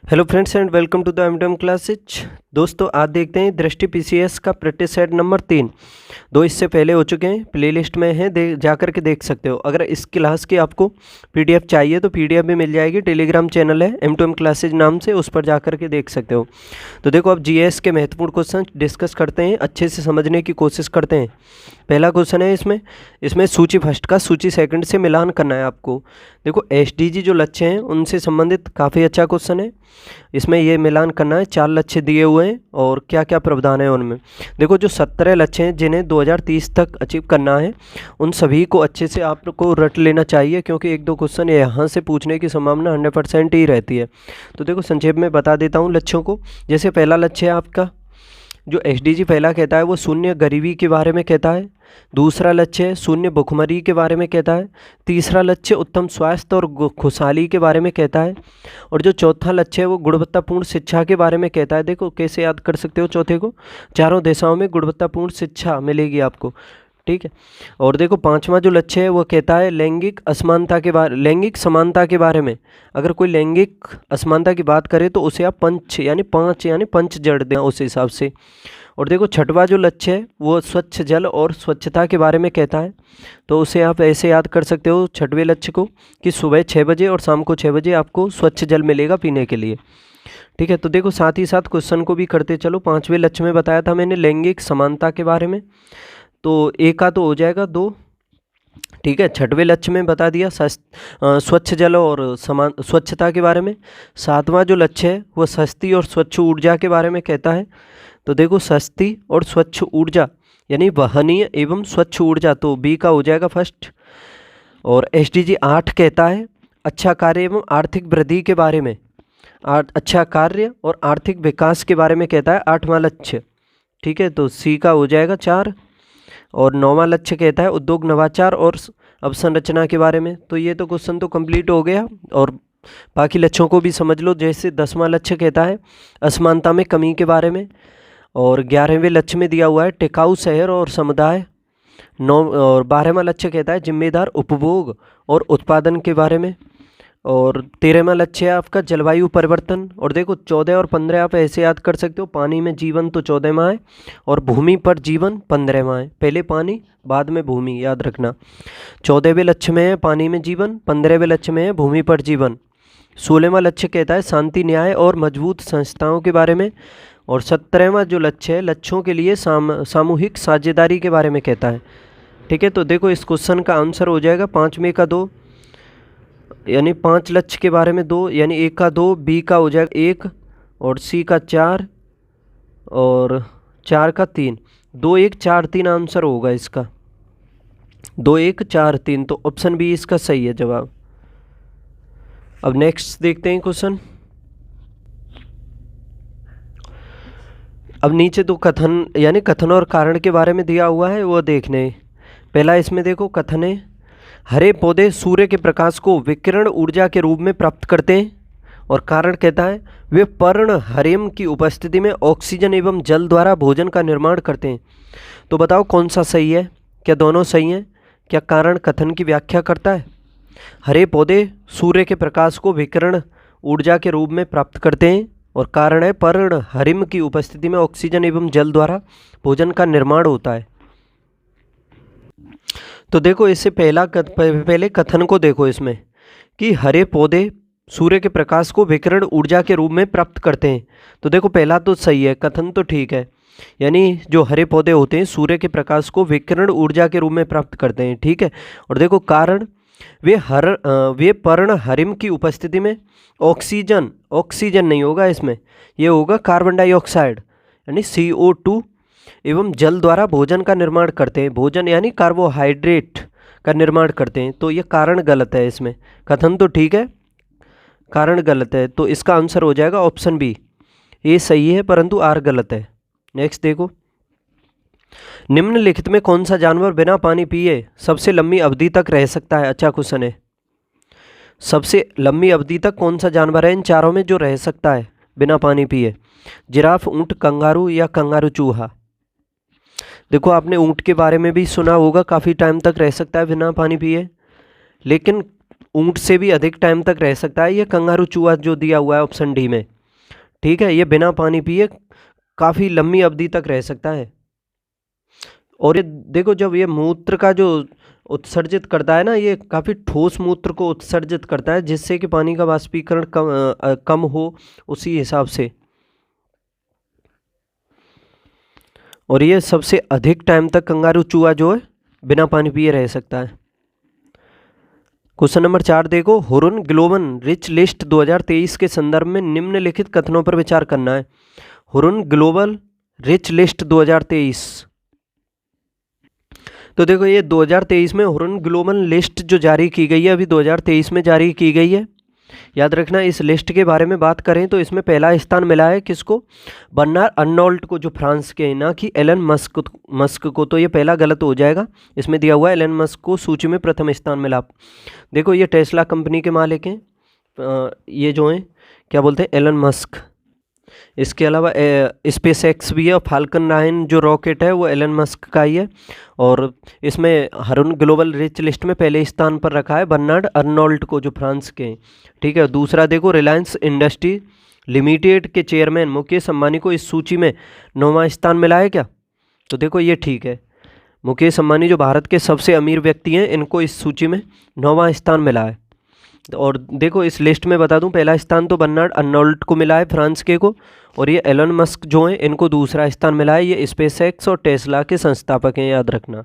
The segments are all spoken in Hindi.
Hello friends and welcome to the MDM classes. दोस्तों आज देखते हैं दृष्टि पीसीएस का प्रैक्टिस सेट नंबर 3। दो इससे पहले हो चुके हैं, प्लेलिस्ट में है, जा कर के देख सकते हो। अगर इस क्लास की आपको पीडीएफ चाहिए तो पीडीएफ भी मिल जाएगी। टेलीग्राम चैनल है M2M क्लासेज नाम से, उस पर जा कर के देख सकते हो। तो देखो अब जीएस के महत्वपूर्ण क्वेश्चन डिस्कस करते हैं, अच्छे से समझने की कोशिश करते हैं। पहला क्वेश्चन है इसमें सूची फर्स्ट का सूची सेकंड से मिलान करना है आपको। देखो एसडीजी जो लक्ष्य हैं उनसे संबंधित काफ़ी अच्छा क्वेश्चन है। इसमें ये मिलान करना है, 4 लक्ष्य दिए हुए हैं और क्या क्या प्रावधान है उनमें। देखो जो 17 लक्ष्य हैं जिन्हें 2030 तक अचीव करना है, उन सभी को अच्छे से आपको रट लेना चाहिए, क्योंकि एक दो क्वेश्चन यहाँ से पूछने की संभावना 100% ही रहती है। तो देखो संक्षेप में बता देता हूँ लक्ष्यों को। जैसे पहला लक्ष्य है आपका, जो एसडीजी पहला कहता है वो शून्य गरीबी के बारे में कहता है। दूसरा लक्ष्य है शून्य भुखमरी के बारे में कहता है। तीसरा लक्ष्य उत्तम स्वास्थ्य और खुशहाली के बारे में कहता है। और जो चौथा लक्ष्य है वो गुणवत्तापूर्ण शिक्षा के बारे में कहता है। देखो कैसे याद कर सकते हो चौथे को, चारों दिशाओं में गुणवत्तापूर्ण शिक्षा मिलेगी आपको, ठीक है। और देखो पांचवा जो लक्ष्य है वो कहता है लैंगिक समानता के बारे में। अगर कोई लैंगिक असमानता की बात करे तो उसे आप पाँच यानी पंच जड़ दें उस हिसाब से। और देखो छठवा जो लक्ष्य है वो स्वच्छ जल और स्वच्छता के बारे में कहता है। तो उसे आप ऐसे याद कर सकते हो छठवें लक्ष्य को कि सुबह 6 बजे और शाम को 6 बजे आपको स्वच्छ जल मिलेगा पीने के लिए, ठीक है। तो देखो साथ ही साथ क्वेश्चन को भी करते चलो। पांचवें लक्ष्य में बताया था मैंने लैंगिक समानता के बारे में, तो एक का तो हो जाएगा 2, ठीक है। छठवें लक्ष्य में बता दिया स्वच्छ जल और स्वच्छता के बारे में। सातवां जो लक्ष्य है वो सस्ती और स्वच्छ ऊर्जा के बारे में कहता है। तो देखो सस्ती और स्वच्छ ऊर्जा यानी वहनीय एवं स्वच्छ ऊर्जा, तो बी का हो जाएगा फर्स्ट। और एसडीजी 8 कहता है अच्छा कार्य एवं आर्थिक वृद्धि के बारे में। अच्छा कार्य और आर्थिक विकास के बारे में कहता है 8वां लक्ष्य, ठीक है। तो सी का हो जाएगा 4। और 9वां लक्ष्य कहता है उद्योग नवाचार और अवसंरचना के बारे में। तो ये तो क्वेश्चन तो कंप्लीट हो गया और बाकी लक्ष्यों को भी समझ लो। जैसे 10वां लक्ष्य कहता है असमानता में कमी के बारे में। और 11वें लक्ष्य में दिया हुआ है टिकाऊ शहर और समुदाय। 12वां लक्ष्य कहता है जिम्मेदार उपभोग और उत्पादन के बारे में। और 13वां लक्ष्य है आपका जलवायु परिवर्तन। और देखो 14 और 15 आप ऐसे याद कर सकते हो, पानी में जीवन तो 14वां है और भूमि पर जीवन 15वां है। पहले पानी बाद में भूमि, याद रखना। 14वें लक्ष्य में है पानी में जीवन, 15वें लक्ष्य में है भूमि पर जीवन। 16वां लक्ष्य कहता है शांति न्याय और मजबूत संस्थाओं के बारे में। और 17वां जो लक्ष्य है लक्ष्यों के लिए सामूहिक साझेदारी के बारे में कहता है, ठीक है। तो देखो इस क्वेश्चन का आंसर हो जाएगा 5 में का 2, यानी 5 लक्ष्य के बारे में 2, यानी 1 का 2, बी का हो जाएगा 1 और सी का 4 और 4 का 3। 2 1 4 3 आंसर होगा इसका, 2 1 4 3। तो ऑप्शन बी इसका सही है जवाब। अब नेक्स्ट देखते हैं क्वेश्चन। अब नीचे तो कथन और कारण के बारे में दिया हुआ है, वो देखने। पहला इसमें देखो कथन है हरे पौधे सूर्य के प्रकाश को विकिरण ऊर्जा के रूप में प्राप्त करते हैं। और कारण कहता है वे पर्ण हरेम की उपस्थिति में ऑक्सीजन एवं जल द्वारा भोजन का निर्माण करते हैं। तो बताओ कौन सा सही है, क्या दोनों सही हैं? क्या कारण कथन की व्याख्या करता है? हरे पौधे सूर्य के प्रकाश को विकिरण ऊर्जा के रूप में प्राप्त करते हैं और कारण है पर्ण हरिम की उपस्थिति में ऑक्सीजन एवं जल द्वारा भोजन का निर्माण होता है। तो देखो इससे पहले कथन को देखो इसमें कि हरे पौधे सूर्य के प्रकाश को विकिरण ऊर्जा के रूप में प्राप्त करते हैं। तो देखो पहला तो सही है, कथन तो ठीक है, यानी जो हरे पौधे होते हैं सूर्य के प्रकाश को विकिरण ऊर्जा के रूप में प्राप्त करते हैं, ठीक है। और देखो कारण वे पर्ण हरिम की उपस्थिति में ऑक्सीजन नहीं होगा इसमें, ये होगा कार्बन डाइऑक्साइड यानी CO2 एवं जल द्वारा भोजन का निर्माण करते हैं। भोजन यानी कार्बोहाइड्रेट का निर्माण करते हैं। तो ये कारण गलत है इसमें, कथन तो ठीक है, कारण गलत है। तो इसका आंसर हो जाएगा ऑप्शन बी, ये सही है परंतु आर गलत है। नेक्स्ट देखो निम्नलिखित में कौन सा जानवर बिना पानी पिए सबसे लंबी अवधि तक रह सकता है? अच्छा क्वेश्चन है। सबसे लंबी अवधि तक कौन सा जानवर है इन चारों में जो रह सकता है बिना पानी पिए? जिराफ, ऊंट, कंगारू या कंगारू चूहा? देखो आपने ऊंट के बारे में भी सुना होगा, काफ़ी टाइम तक रह सकता है बिना पानी पिए, लेकिन ऊंट से भी अधिक टाइम तक रह सकता है ये कंगारू चूहा जो दिया हुआ है ऑप्शन डी में। ठीक है, ये बिना पानी पिए काफ़ी लंबी अवधि तक रह सकता है। और ये देखो, जब ये मूत्र का जो उत्सर्जित करता है ना, ये काफ़ी ठोस मूत्र को उत्सर्जित करता है, जिससे कि पानी का वाष्पीकरण कम हो उसी हिसाब से। और ये सबसे अधिक टाइम तक कंगारू चूहा जो है बिना पानी पिए रह सकता है। क्वेश्चन नंबर 4 देखो, हुरुन ग्लोबल रिच लिस्ट 2023 के संदर्भ में निम्नलिखित कथनों पर विचार करना है। हुरुन ग्लोबल रिच लिस्ट 2023, तो देखो ये 2023 में हुरुन ग्लोबल लिस्ट जो जारी की गई है, अभी 2023 में जारी की गई है। याद रखना, इस लिस्ट के बारे में बात करें तो इसमें पहला स्थान मिला है किसको? बर्नार्ड अर्नोल्ट को, जो फ्रांस के हैं, ना कि एलन मस्क को। तो ये पहला गलत हो जाएगा, इसमें दिया हुआ है एलन मस्क को सूची में प्रथम स्थान मिला। देखो ये टेस्ला कंपनी के मालिक हैं, ये जो हैं क्या बोलते हैं, एलन मस्क। इसके अलावा स्पेस एक्स भी है, और फाल्कन 9 जो रॉकेट है वो एलन मस्क का ही है। और इसमें हुरुन ग्लोबल रिच लिस्ट में पहले स्थान पर रखा है बर्नार्ड अर्नोल्ट को, जो फ्रांस के हैं। ठीक है, दूसरा देखो, रिलायंस इंडस्ट्री लिमिटेड के चेयरमैन मुकेश अंबानी को इस सूची में 9वां स्थान मिला है क्या? तो देखो ये ठीक है, मुकेश अंबानी जो भारत के सबसे अमीर व्यक्ति हैं, इनको इस सूची में 9वां स्थान मिला है। और देखो इस लिस्ट में बता दूं, पहला स्थान तो बर्नार्ड अर्नोल्ट को मिला है फ्रांस के को, और ये एलन मस्क जो हैं इनको दूसरा स्थान मिला है। ये स्पेस एक्स और टेस्ला के संस्थापक हैं, याद रखना।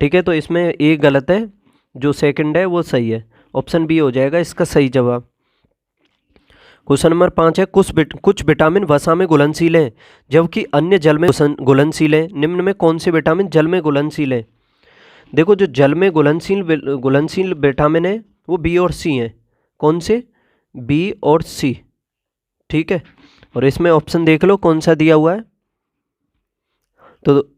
ठीक है, तो इसमें एक गलत है, जो सेकंड है वो सही है, ऑप्शन बी हो जाएगा इसका सही जवाब। क्वेश्चन नंबर 5 है, कुछ विटामिन वसा में घुलनशील हैं जबकि अन्य जल में घुलनशील हैं। निम्न में कौन से विटामिन जल में घुलनशील हैं? देखो जो जल में घुलनशील विटामिन है वो बी और सी हैं। कौन से? बी और सी। ठीक है, और इसमें ऑप्शन देख लो कौन सा दिया हुआ है, तो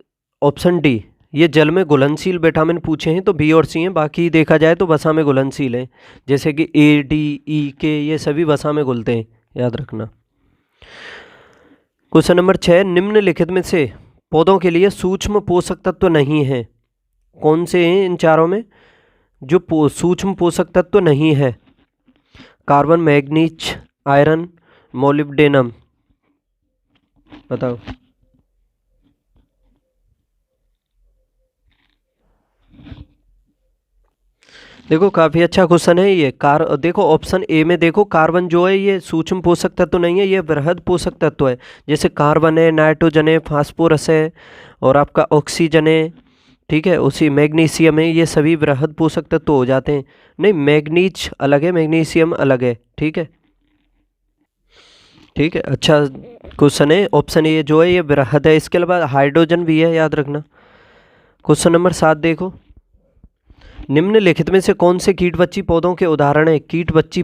ऑप्शन डी। ये जल में घुलनशील विटामिन पूछे हैं तो बी और सी हैं, बाकी देखा जाए तो वसा में घुलनशील हैं, जैसे कि ए, डी, ई, के, ये सभी वसा में घुलते हैं, याद रखना। क्वेश्चन नंबर 6, निम्नलिखित में से पौधों के लिए सूक्ष्म पोषक तत्व नहीं है। कौन से हैं इन चारों में जो सूक्ष्म पोषक तत्व नहीं है? कार्बन, मैग्नीज, आयरन, मोलिब्डेनम, बताओ। देखो काफ़ी अच्छा क्वेश्चन है ये। देखो ऑप्शन ए में देखो, कार्बन जो है ये सूक्ष्म पोषक तत्व नहीं है, ये वृहद पोषक तत्व है। जैसे कार्बन है, नाइट्रोजन है, फास्फोरस है, और आपका ऑक्सीजन है। ठीक है, उसी मैग्नीशियम है, ये सभी वृहद पोषक तत्व हो जाते हैं। नहीं, मैग्नीज अलग है, मैग्नीशियम अलग है। ठीक है, ठीक है, अच्छा क्वेश्चन है। ऑप्शन ए जो है ये वृहद है। इसके अलावा हाइड्रोजन भी है, याद रखना। क्वेश्चन नंबर 7 देखो, निम्नलिखित में से कौन से कीट बच्ची पौधों के उदाहरण है? कीट बच्ची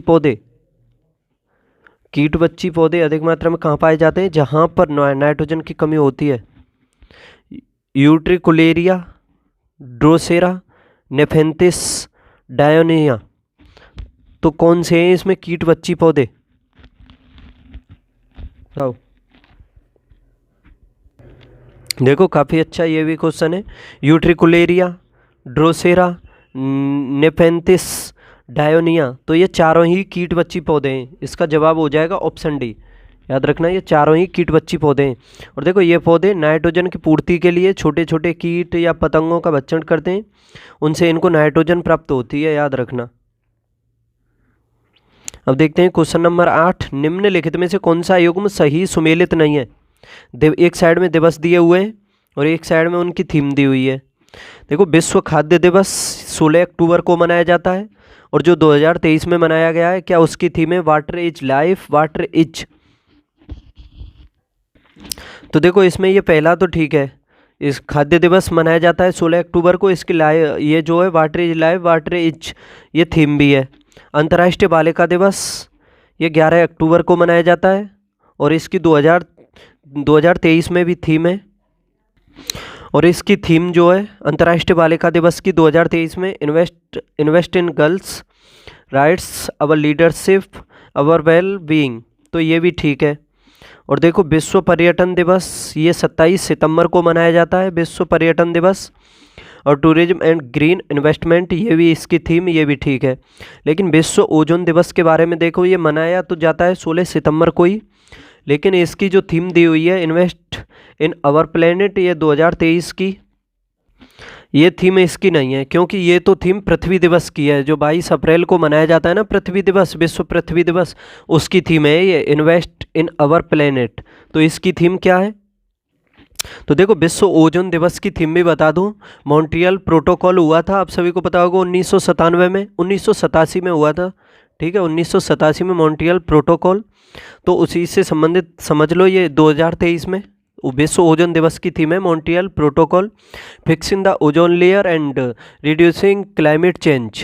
पौधे अधिक मात्रा में कहाँ पाए जाते हैं? जहाँ पर नाइट्रोजन की कमी होती है। Utricularia, Drosera, नेफेंथिस, Dionaea. तो कौन से हैं इसमें कीट बच्ची पौधे? बताओ। देखो काफ़ी अच्छा ये भी क्वेश्चन है। यूट्रिकुलेरिया, ड्रोसेरा, नेफेंथिस, डायोनिया, तो ये चारों ही कीट बच्ची पौधे हैं। इसका जवाब हो जाएगा ऑप्शन डी। याद रखना, ये चारों ही कीट बच्ची पौधे हैं। और देखो ये पौधे नाइट्रोजन की पूर्ति के लिए छोटे छोटे कीट या पतंगों का भक्षण करते हैं, उनसे इनको नाइट्रोजन प्राप्त होती है, याद रखना। अब देखते हैं क्वेश्चन नंबर 8, निम्नलिखित में से कौन सा युग्म सही सुमेलित नहीं है? एक साइड में दिवस दिए हुए हैं और एक साइड में उनकी थीम दी हुई है। देखो विश्व खाद्य दिवस 16 अक्टूबर को मनाया जाता है, और जो 2023 में मनाया गया है, क्या उसकी थीम है water is life, water is. तो देखो इसमें ये पहला तो ठीक है, इस खाद्य दिवस मनाया जाता है 16 अक्टूबर को, इसकी ये जो है water is life, water is, ये थीम भी है। अंतर्राष्ट्रीय बालिका दिवस ये 11 अक्टूबर को मनाया जाता है, और इसकी 2023 में भी थीम है। और इसकी थीम जो है अंतर्राष्ट्रीय बालिका दिवस की 2023 में invest in girls rights, our leadership, our well being, तो ये भी ठीक है। और देखो विश्व पर्यटन दिवस ये 27 सितंबर को मनाया जाता है, विश्व पर्यटन दिवस। और टूरिज्म एंड ग्रीन इन्वेस्टमेंट, ये भी इसकी थीम, ये भी ठीक है। लेकिन विश्व ओजोन दिवस के बारे में देखो, ये मनाया तो जाता है 16 सितंबर को ही, लेकिन इसकी जो थीम दी हुई है इन्वेस्ट इन आवर प्लेनेट, ये 2023 की ये थीम इसकी नहीं है, क्योंकि ये तो थीम पृथ्वी दिवस की है, जो 22 अप्रैल को मनाया जाता है ना पृथ्वी दिवस, विश्व पृथ्वी दिवस, उसकी थीम है ये इन्वेस्ट इन आवर प्लेनेट। तो इसकी थीम क्या है? तो देखो विश्व ओजोन दिवस की थीम भी बता दूं, मॉन्ट्रियल प्रोटोकॉल हुआ था, आप सभी को पता होगा 1997 में, 1987 में हुआ था, ठीक है, 1987 में मॉन्ट्रियल प्रोटोकॉल। तो उसी से संबंधित समझ लो ये 2023 में विश्व ओजोन दिवस की थीम है Montreal protocol, fixing the ozone layer and reducing climate change.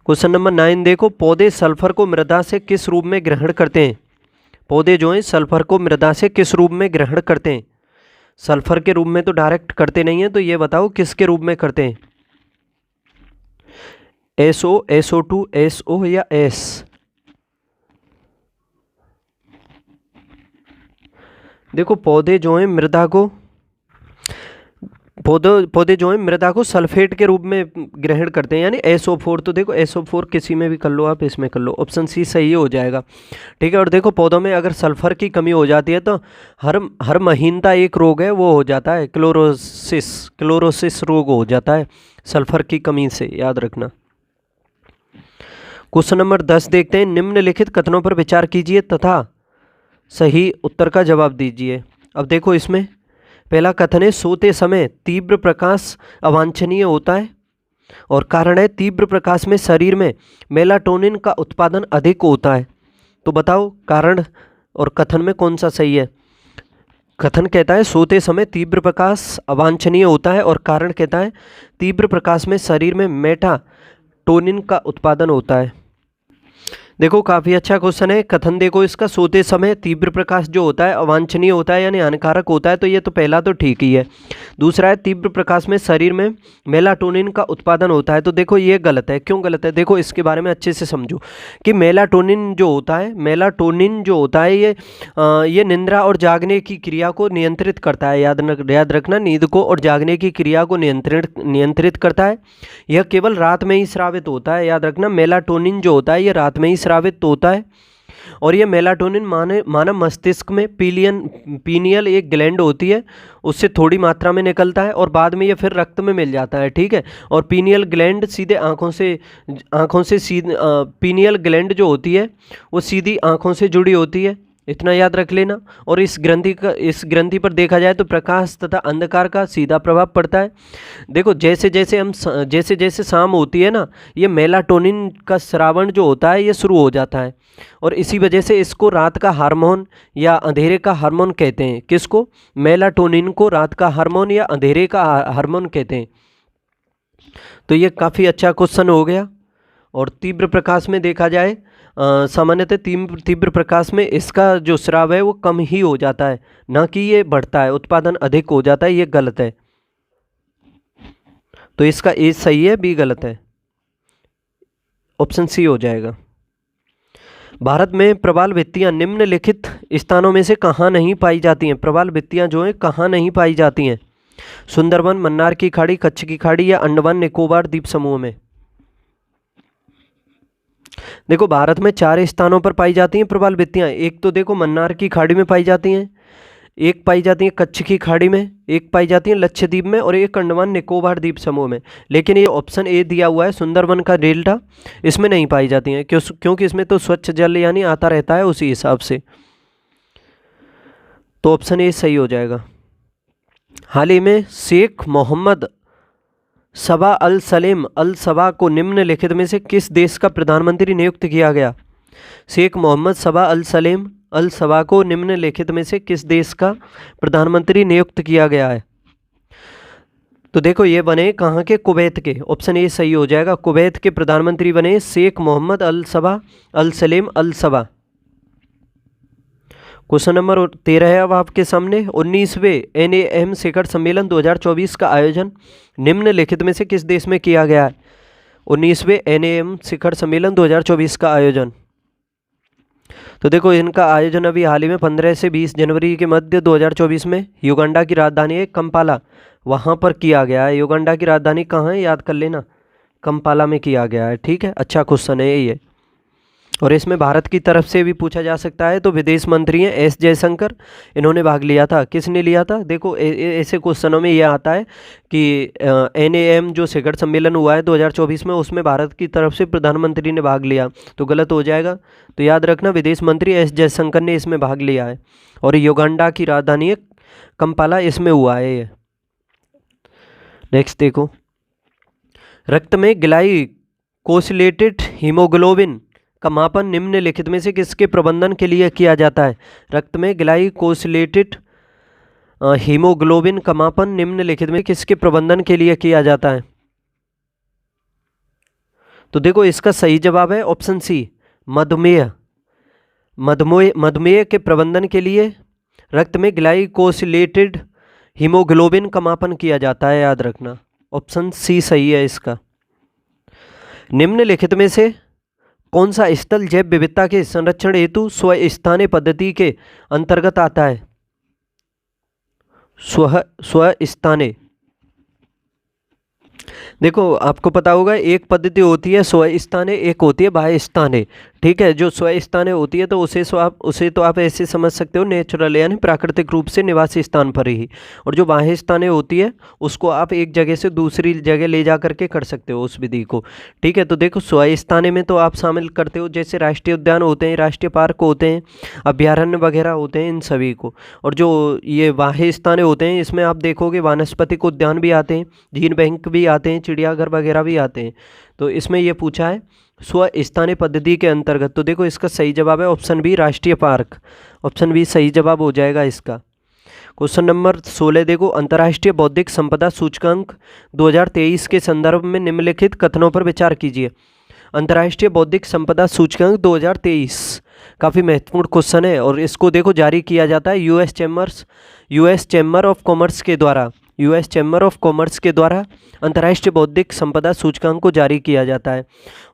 Question number 9 देखो, पौधे सल्फर को मृदा से किस रूप में ग्रहण करते हैं? पौधे जो हैं सल्फर को मृदा से किस रूप में ग्रहण करते हैं? सल्फर के रूप में तो डायरेक्ट करते नहीं हैं, तो ये बताओ किसके रूप में करते हैं? SO, SO2, SO या S? देखो पौधे जो हैं मृदा को पौधे जो हैं मृदा को सल्फेट के रूप में ग्रहण करते हैं, यानी SO4। तो देखो SO4 किसी में भी कर लो आप, इसमें कर लो, ऑप्शन सी सही हो जाएगा, ठीक है। और देखो पौधों में अगर सल्फर की कमी हो जाती है तो हर महीनता एक रोग है वो हो जाता है, क्लोरोसिस रोग हो जाता है सल्फर की कमी से, याद रखना। क्वेश्चन नंबर 10 देखते हैं, निम्नलिखित कथनों पर विचार कीजिए तथा सही उत्तर का जवाब दीजिए। अब देखो इसमें पहला कथन है, सोते समय तीव्र प्रकाश अवांछनीय होता है, और कारण है तीव्र प्रकाश में शरीर में मेलाटोनिन का उत्पादन अधिक होता है। तो बताओ कारण और कथन में कौन सा सही है? कथन कहता है सोते समय तीव्र प्रकाश अवांछनीय होता है, और कारण कहता है तीव्र प्रकाश में शरीर में मेलाटोनिन का उत्पादन होता है। देखो काफ़ी अच्छा क्वेश्चन है। कथन देखो इसका, सोते समय तीव्र प्रकाश जो होता है अवांछनीय होता है यानी हानिकारक होता है, तो ये तो पहला तो ठीक ही है। दूसरा है तीव्र प्रकाश में शरीर में मेलाटोनिन का उत्पादन होता है, तो देखो ये गलत है। क्यों गलत है? देखो इसके बारे में अच्छे से समझो कि मेलाटोनिन जो होता है ये निद्रा और जागने की क्रिया को नियंत्रित करता है। याद रखना, नींद को और जागने की क्रिया को नियंत्रित करता है। यह केवल रात में ही स्रावित होता है। याद रखना, मेलाटोनिन जो होता है ये रात में ही स्रावित होता है, और ये मेलाटोनिन मानव मस्तिष्क में पीनियल एक ग्लैंड होती है, उससे थोड़ी मात्रा में निकलता है और बाद में ये फिर रक्त में मिल जाता है, ठीक है। और पीनियल ग्लैंड सीधे आँखों से सीधे पीनियल ग्लैंड जो होती है वो सीधी आँखों से जुड़ी होती है, इतना याद रख लेना। और इस ग्रंथि पर देखा जाए तो प्रकाश तथा अंधकार का सीधा प्रभाव पड़ता है। देखो जैसे जैसे शाम होती है ना, ये मेलाटोनिन का स्रावण जो होता है ये शुरू हो जाता है, और इसी वजह से इसको रात का हार्मोन या अंधेरे का हार्मोन कहते हैं। किसको? मेलाटोनिन को रात का हार्मोन या अंधेरे का हार्मोन कहते हैं। तो ये काफ़ी अच्छा क्वेश्चन हो गया। और तीव्र प्रकाश में देखा जाए, सामान्यतः तीव्र प्रकाश में इसका जो स्राव है वो कम ही हो जाता है, ना कि ये बढ़ता है, उत्पादन अधिक हो जाता है। ये गलत है, तो इसका ए सही है, बी गलत है, ऑप्शन सी हो जाएगा। भारत में प्रवाल भित्तियां निम्नलिखित स्थानों में से कहाँ नहीं पाई जाती हैं? प्रवाल भित्तियां जो हैं कहाँ नहीं पाई जाती हैं? सुंदरवन, मन्नार की खाड़ी, कच्छ की खाड़ी या अंडमान निकोबार द्वीप समूह में? देखो भारत में 4 स्थानों पर पाई जाती हैं प्रवाल भित्तियां। एक तो देखो मन्नार की खाड़ी में पाई जाती हैं, एक पाई जाती है कच्छ की खाड़ी में, एक पाई जाती है लक्षद्वीप में, और एक अंडमान निकोबार द्वीप समूह में। लेकिन ये ऑप्शन ए दिया हुआ है सुंदरवन का डेल्टा, इसमें नहीं पाई जाती हैं, क्योंकि इसमें तो स्वच्छ जल यानी आता रहता है उसी हिसाब से। तो ऑप्शन ए सही हो जाएगा। हाल ही में शेख मोहम्मद सबा अल सलेम अल सबा को निम्नलिखित में से किस देश का प्रधानमंत्री नियुक्त किया गया? शेख मोहम्मद सबा अल सलेम अल सबा को निम्नलिखित में से किस देश का प्रधानमंत्री नियुक्त किया गया है? तो देखो ये बने कहाँ के? कुवैत के। ऑप्शन ए सही हो जाएगा। कुवैत के प्रधानमंत्री बने शेख मोहम्मद अल सबा अल सलेम अल सबा। क्वेश्चन नंबर 13 है अब आपके सामने। 19वें NAM शिखर सम्मेलन 2024 का आयोजन निम्नलिखित में से किस देश में किया गया है? 19वें NAM शिखर सम्मेलन 2024 का आयोजन तो देखो इनका आयोजन अभी हाल ही में 15 से 20 जनवरी के मध्य 2024 में युगांडा की राजधानी है कंपाला, वहाँ पर किया गया है। युगांडा की राजधानी कहाँ है याद कर लेना, कंपाला में किया गया है। ठीक है, अच्छा क्वेश्चन है ये। और इसमें भारत की तरफ से भी पूछा जा सकता है। तो विदेश मंत्री हैं एस जयशंकर, इन्होंने भाग लिया था। किसने लिया था? देखो ऐसे क्वेश्चनों में ये आता है कि NAM जो शिखर सम्मेलन हुआ है 2024 में, उसमें भारत की तरफ से प्रधानमंत्री ने भाग लिया, तो गलत हो जाएगा। तो याद रखना विदेश मंत्री एस जयशंकर ने इसमें भाग लिया है। और युगांडा की राजधानी है कंपाला, इसमें हुआ है ये। नेक्स्ट देखो, रक्त में ग्लाइकोसिलेटेड हीमोग्लोबिन का मापन निम्नलिखित में से किसके प्रबंधन के लिए किया जाता है? रक्त में ग्लाइकोसिलेटेड हीमोग्लोबिन का मापन निम्नलिखित में किसके प्रबंधन के लिए किया जाता है? तो देखो इसका सही जवाब है ऑप्शन सी, मधुमेह। मधुमेह के प्रबंधन के लिए रक्त में ग्लाइकोसिलेटेड हीमोग्लोबिन का मापन किया जाता है, याद रखना। ऑप्शन सी सही है इसका। निम्नलिखित में से कौन सा स्थल जैव विविधता के संरक्षण हेतु स्वस्थानीय पद्धति के अंतर्गत आता है? स्वस्थानीय, देखो आपको पता होगा एक पद्धति होती है स्वस्थानीय, एक होती है बाह्य स्थानीय। ठीक है, जो स्वस्थानीय होती है तो उसे तो आप ऐसे समझ सकते हो नेचुरल यानी प्राकृतिक रूप से निवासी स्थान पर ही। और जो बाह्य स्थानीय होती है उसको आप एक जगह से दूसरी जगह ले जा करके कर सकते हो उस विधि को। ठीक है, तो देखो स्वस्थानीय में तो आप शामिल करते हो जैसे राष्ट्रीय उद्यान होते हैं, राष्ट्रीय पार्क होते हैं, अभ्यारण्य वगैरह होते हैं, इन सभी को। और जो ये बाह्य स्थानीय होते हैं इसमें आप देखोगे वानस्पतिक उद्यान भी आते हैं, जीन बैंक भी आते हैं, चिड़ियाघर वगैरह भी आते हैं। तो इसमें ये पूछा है स्वस्थानीय पद्धति के अंतर्गत। तो देखो इसका सही जवाब है ऑप्शन बी, राष्ट्रीय पार्क। ऑप्शन बी सही जवाब हो जाएगा इसका। क्वेश्चन नंबर 16 देखो, अंतर्राष्ट्रीय बौद्धिक संपदा सूचकांक 2023 के संदर्भ में निम्नलिखित कथनों पर विचार कीजिए। अंतर्राष्ट्रीय बौद्धिक संपदा सूचकांक 2023 काफ़ी महत्वपूर्ण क्वेश्चन है। और इसको देखो जारी किया जाता है यूएस चैम्बर ऑफ कॉमर्स के द्वारा। यूएस चैम्बर ऑफ कॉमर्स के द्वारा अंतर्राष्ट्रीय बौद्धिक संपदा सूचकांक को जारी किया जाता है।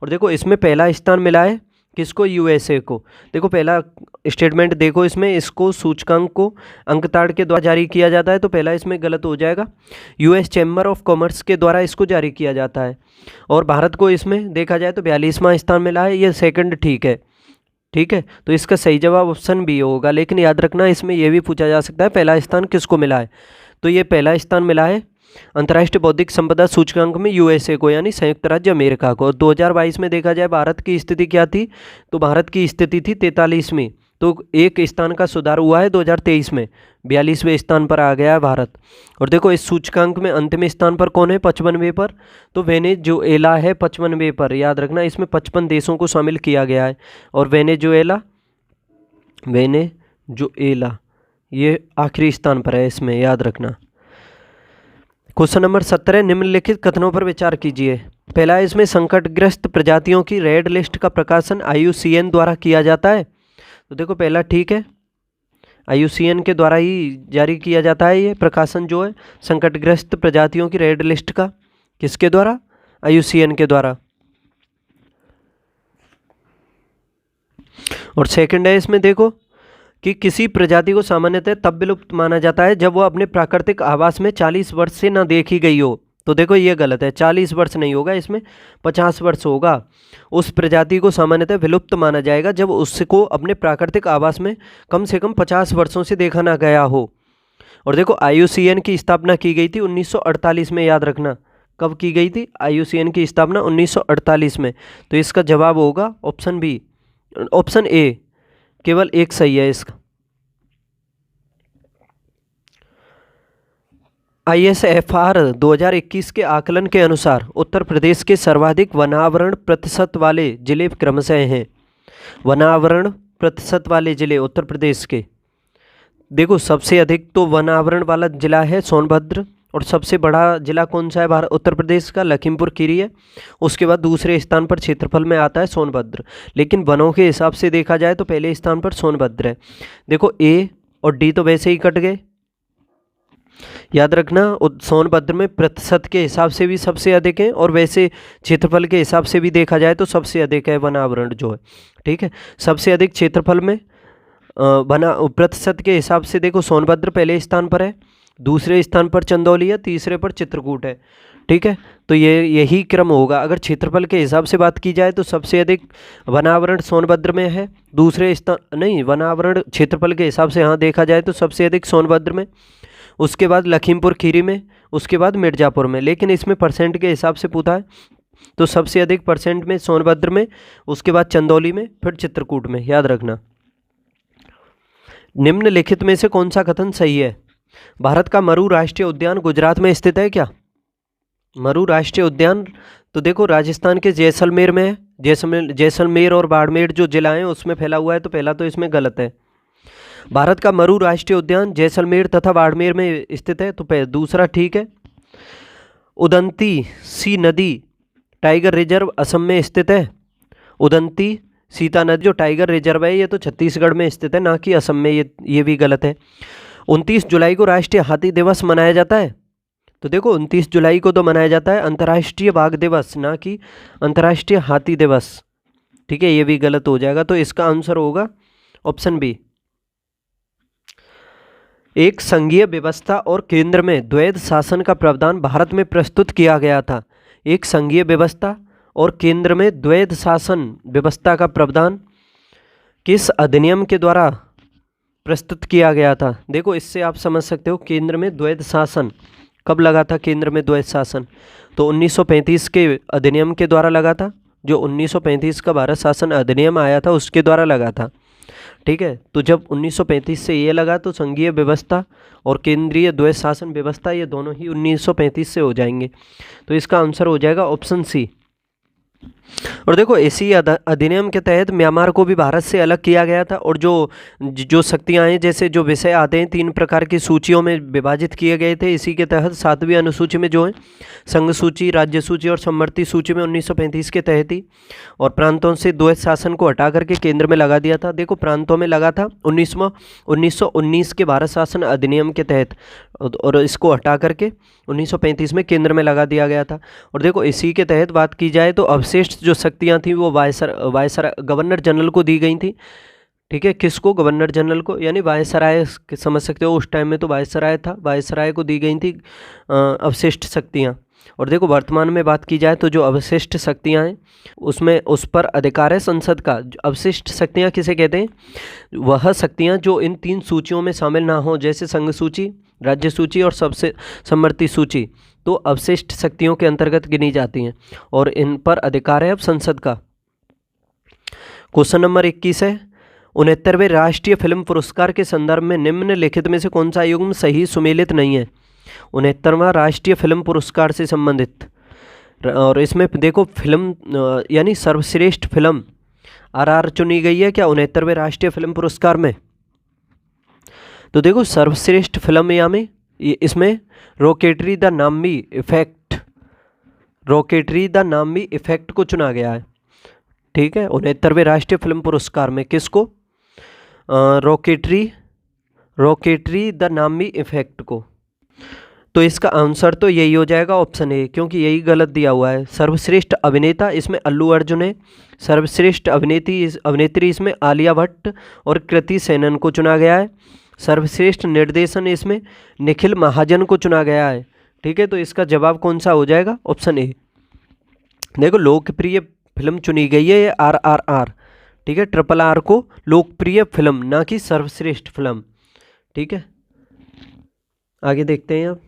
और देखो इसमें पहला स्थान मिला है किसको? यूएसए को। देखो पहला स्टेटमेंट देखो इसमें, इसको सूचकांक को अंकताड़ के द्वारा जारी किया जाता है, तो पहला इसमें गलत हो जाएगा। यूएस चैम्बर ऑफ कॉमर्स के द्वारा इसको जारी किया जाता है। और भारत को इसमें देखा जाए तो 42वां स्थान मिला है, ये सेकंड ठीक है। ठीक है, तो इसका सही जवाब ऑप्शन बी होगा। लेकिन याद रखना इसमें यह भी पूछा जा सकता है पहला स्थान किसको मिला है। तो ये पहला स्थान मिला है अंतर्राष्ट्रीय बौद्धिक संपदा सूचकांक में यूएसए को, यानी संयुक्त राज्य अमेरिका को। 2022 में देखा जाए भारत की स्थिति क्या थी? तो भारत की स्थिति थी 43वीं, तो एक स्थान का सुधार हुआ है 2023 में, 42वें स्थान पर आ गया है भारत। और देखो इस सूचकांक में अंतिम स्थान पर कौन है? 55वें पर, तो वेनेजुएला है 55वें पर। याद रखना इसमें 55 देशों को शामिल किया गया है। और वेनेजुएला ये आखिरी स्थान पर है इसमें, याद रखना। क्वेश्चन नंबर 17, निम्नलिखित कथनों पर विचार कीजिए। पहला है इसमें संकटग्रस्त प्रजातियों की रेड लिस्ट का प्रकाशन IUCN द्वारा किया जाता है। तो देखो पहला ठीक है, IUCN के द्वारा ही जारी किया जाता है ये प्रकाशन जो है संकटग्रस्त प्रजातियों की रेड लिस्ट का। किसके द्वारा? IUCN के द्वारा। और सेकंड है इसमें देखो कि किसी प्रजाति को सामान्यतः तब विलुप्त माना जाता है जब वह अपने प्राकृतिक आवास में 40 वर्ष से न देखी गई हो। तो देखो ये गलत है, 40 वर्ष नहीं होगा इसमें, 50 वर्ष होगा। उस प्रजाति को सामान्यतः विलुप्त माना जाएगा जब उसको अपने प्राकृतिक आवास में कम से कम 50 वर्षों से देखा ना गया हो। और देखो IUCN की स्थापना की गई थी 1948 में, याद रखना। कब की गई थी IUCN की स्थापना? 1948 में। तो इसका जवाब होगा ऑप्शन बी, ऑप्शन ए, केवल एक सही है इसका। ISFR 2021 के आकलन के अनुसार उत्तर प्रदेश के सर्वाधिक वनावरण प्रतिशत वाले जिले क्रमशः हैं। वनावरण प्रतिशत वाले जिले उत्तर प्रदेश के, देखो सबसे अधिक तो वनावरण वाला जिला है सोनभद्र। और सबसे बड़ा जिला कौन सा है भारत उत्तर प्रदेश का? लखीमपुर खीरी है। उसके बाद दूसरे स्थान पर क्षेत्रफल में आता है सोनभद्र। लेकिन वनों के हिसाब से देखा जाए तो पहले स्थान पर सोनभद्र है। देखो A और D तो वैसे ही कट गए। याद रखना सोनभद्र में प्रतिशत के हिसाब से भी सबसे अधिक है और वैसे क्षेत्रफल के हिसाब से भी देखा जाए तो सबसे अधिक है वन आवरण जो है। ठीक है, सबसे अधिक क्षेत्रफल में बना प्रतिशत के हिसाब से देखो सोनभद्र पहले स्थान पर है, दूसरे स्थान पर चंदौली है, तीसरे पर चित्रकूट है। ठीक है, तो यही क्रम होगा। अगर क्षेत्रफल के हिसाब से बात की जाए तो सबसे अधिक वनावरण सोनभद्र में है, दूसरे स्थान नहीं वनावरण क्षेत्रफल के हिसाब से हाँ देखा जाए तो सबसे अधिक सोनभद्र में, उसके बाद लखीमपुर खीरी में, उसके बाद मिर्ज़ापुर में। लेकिन इसमें परसेंट के हिसाब से पूछा है तो सबसे अधिक परसेंट में सोनभद्र में, उसके बाद चंदौली में, फिर चित्रकूट में। याद रखना। निम्नलिखित में से कौन सा कथन सही है? भारत का मरू राष्ट्रीय उद्यान गुजरात में स्थित है क्या? मरू राष्ट्रीय उद्यान तो देखो राजस्थान के जैसलमेर में है। जैसलमेर और बाड़मेर जो जिला हैं उसमें फैला हुआ है, तो पहला तो इसमें गलत है। भारत का मरू राष्ट्रीय उद्यान जैसलमेर तथा बाड़मेर में स्थित है, तो दूसरा ठीक है। उदंती सी नदी टाइगर रिजर्व असम में स्थित है। उदंती सीता नदी जो टाइगर रिजर्व है ये तो छत्तीसगढ़ में स्थित है, ना कि असम में। ये भी गलत है। 29 जुलाई को राष्ट्रीय हाथी दिवस मनाया जाता है, तो देखो 29 जुलाई को तो मनाया जाता है अंतर्राष्ट्रीय बाघ दिवस, ना कि अंतर्राष्ट्रीय हाथी दिवस। ठीक है, ये भी गलत हो जाएगा, तो इसका आंसर होगा ऑप्शन बी। एक संघीय व्यवस्था और केंद्र में द्वैध शासन का प्रावधान भारत में प्रस्तुत किया गया था। एक संघीय व्यवस्था और केंद्र में द्वैध शासन व्यवस्था का प्रावधान किस अधिनियम के द्वारा प्रस्तुत किया गया था? देखो इससे आप समझ सकते हो केंद्र में द्वैध शासन कब लगा था। केंद्र में द्वैध शासन तो 1935 के अधिनियम के द्वारा लगा था। जो 1935 का भारत शासन अधिनियम आया था उसके द्वारा लगा था। ठीक है, तो जब 1935 से ये लगा तो संघीय व्यवस्था और केंद्रीय द्वैध शासन व्यवस्था ये दोनों ही 1935 से हो जाएंगे, तो इसका आंसर हो जाएगा ऑप्शन सी। और देखो इसी अधिनियम के तहत म्यांमार को भी भारत से अलग किया गया था, और जो शक्तियां हैं जैसे जो विषय आते हैं 3 प्रकार की सूचियों में विभाजित किए गए थे। इसी के तहत 7वीं अनुसूची में जो है संघ सूची, राज्य सूची और समवर्ती सूची में 1935 के तहत ही, और प्रांतों से द्वैध शासन को हटा करके केंद्र में लगा दिया था। देखो प्रांतों में लगा था 1919 के भारत शासन अधिनियम के तहत, और इसको हटा करके 1935 में केंद्र में लगा दिया गया था। और देखो इसी के तहत बात की जाए तो अवशिष्ट जो शक्तियां थी वो गवर्नर जनरल को दी गई थी। ठीक है, किसको? गवर्नर जनरल को, यानी वायसराय समझ सकते हो। उस टाइम में तो वायसराय था, वायसराय को दी गई थी अवशिष्ट शक्तियां। और देखो वर्तमान में बात की जाए तो जो अवशिष्ट शक्तियां हैं उसमें उस पर अधिकार है संसद का। अवशिष्ट शक्तियां किसे कहते हैं? वह शक्तियां जो इन 3 सूचियों में शामिल ना हो, जैसे संघ सूची, राज्य सूची और सबसे समवर्ती सूची, तो अवशिष्ट शक्तियों के अंतर्गत गिनी जाती हैं, और इन पर अधिकार है अब संसद का। क्वेश्चन नंबर 21 है 69वें राष्ट्रीय फिल्म पुरस्कार के संदर्भ में निम्नलिखित में से कौन सा युग्म सही सुमेलित नहीं है? 69वां राष्ट्रीय फिल्म पुरस्कार से संबंधित, और इसमें देखो फिल्म यानी सर्वश्रेष्ठ फिल्म RR चुनी गई है क्या 69वें राष्ट्रीय फिल्म पुरस्कार में? तो देखो सर्वश्रेष्ठ फिल्म यानी इसमें रॉकेटरी द नामी इफेक्ट को चुना गया है। ठीक है, 69वें राष्ट्रीय फिल्म पुरस्कार में किसको? रॉकेटरी द नामी इफेक्ट को। तो इसका आंसर तो यही हो जाएगा ऑप्शन ए, क्योंकि यही गलत दिया हुआ है। सर्वश्रेष्ठ अभिनेता इसमें अल्लू अर्जुन है, सर्वश्रेष्ठ अभिनेत्री इसमें आलिया भट्ट और कृति सेनन को चुना गया है। सर्वश्रेष्ठ निर्देशन इसमें निखिल महाजन को चुना गया है। ठीक है, तो इसका जवाब कौन सा हो जाएगा? Option A. देखो लोकप्रिय फिल्म चुनी गई है ये RRR। ठीक है, RRR को लोकप्रिय फिल्म, ना कि सर्वश्रेष्ठ फिल्म। ठीक है, आगे देखते हैं। अब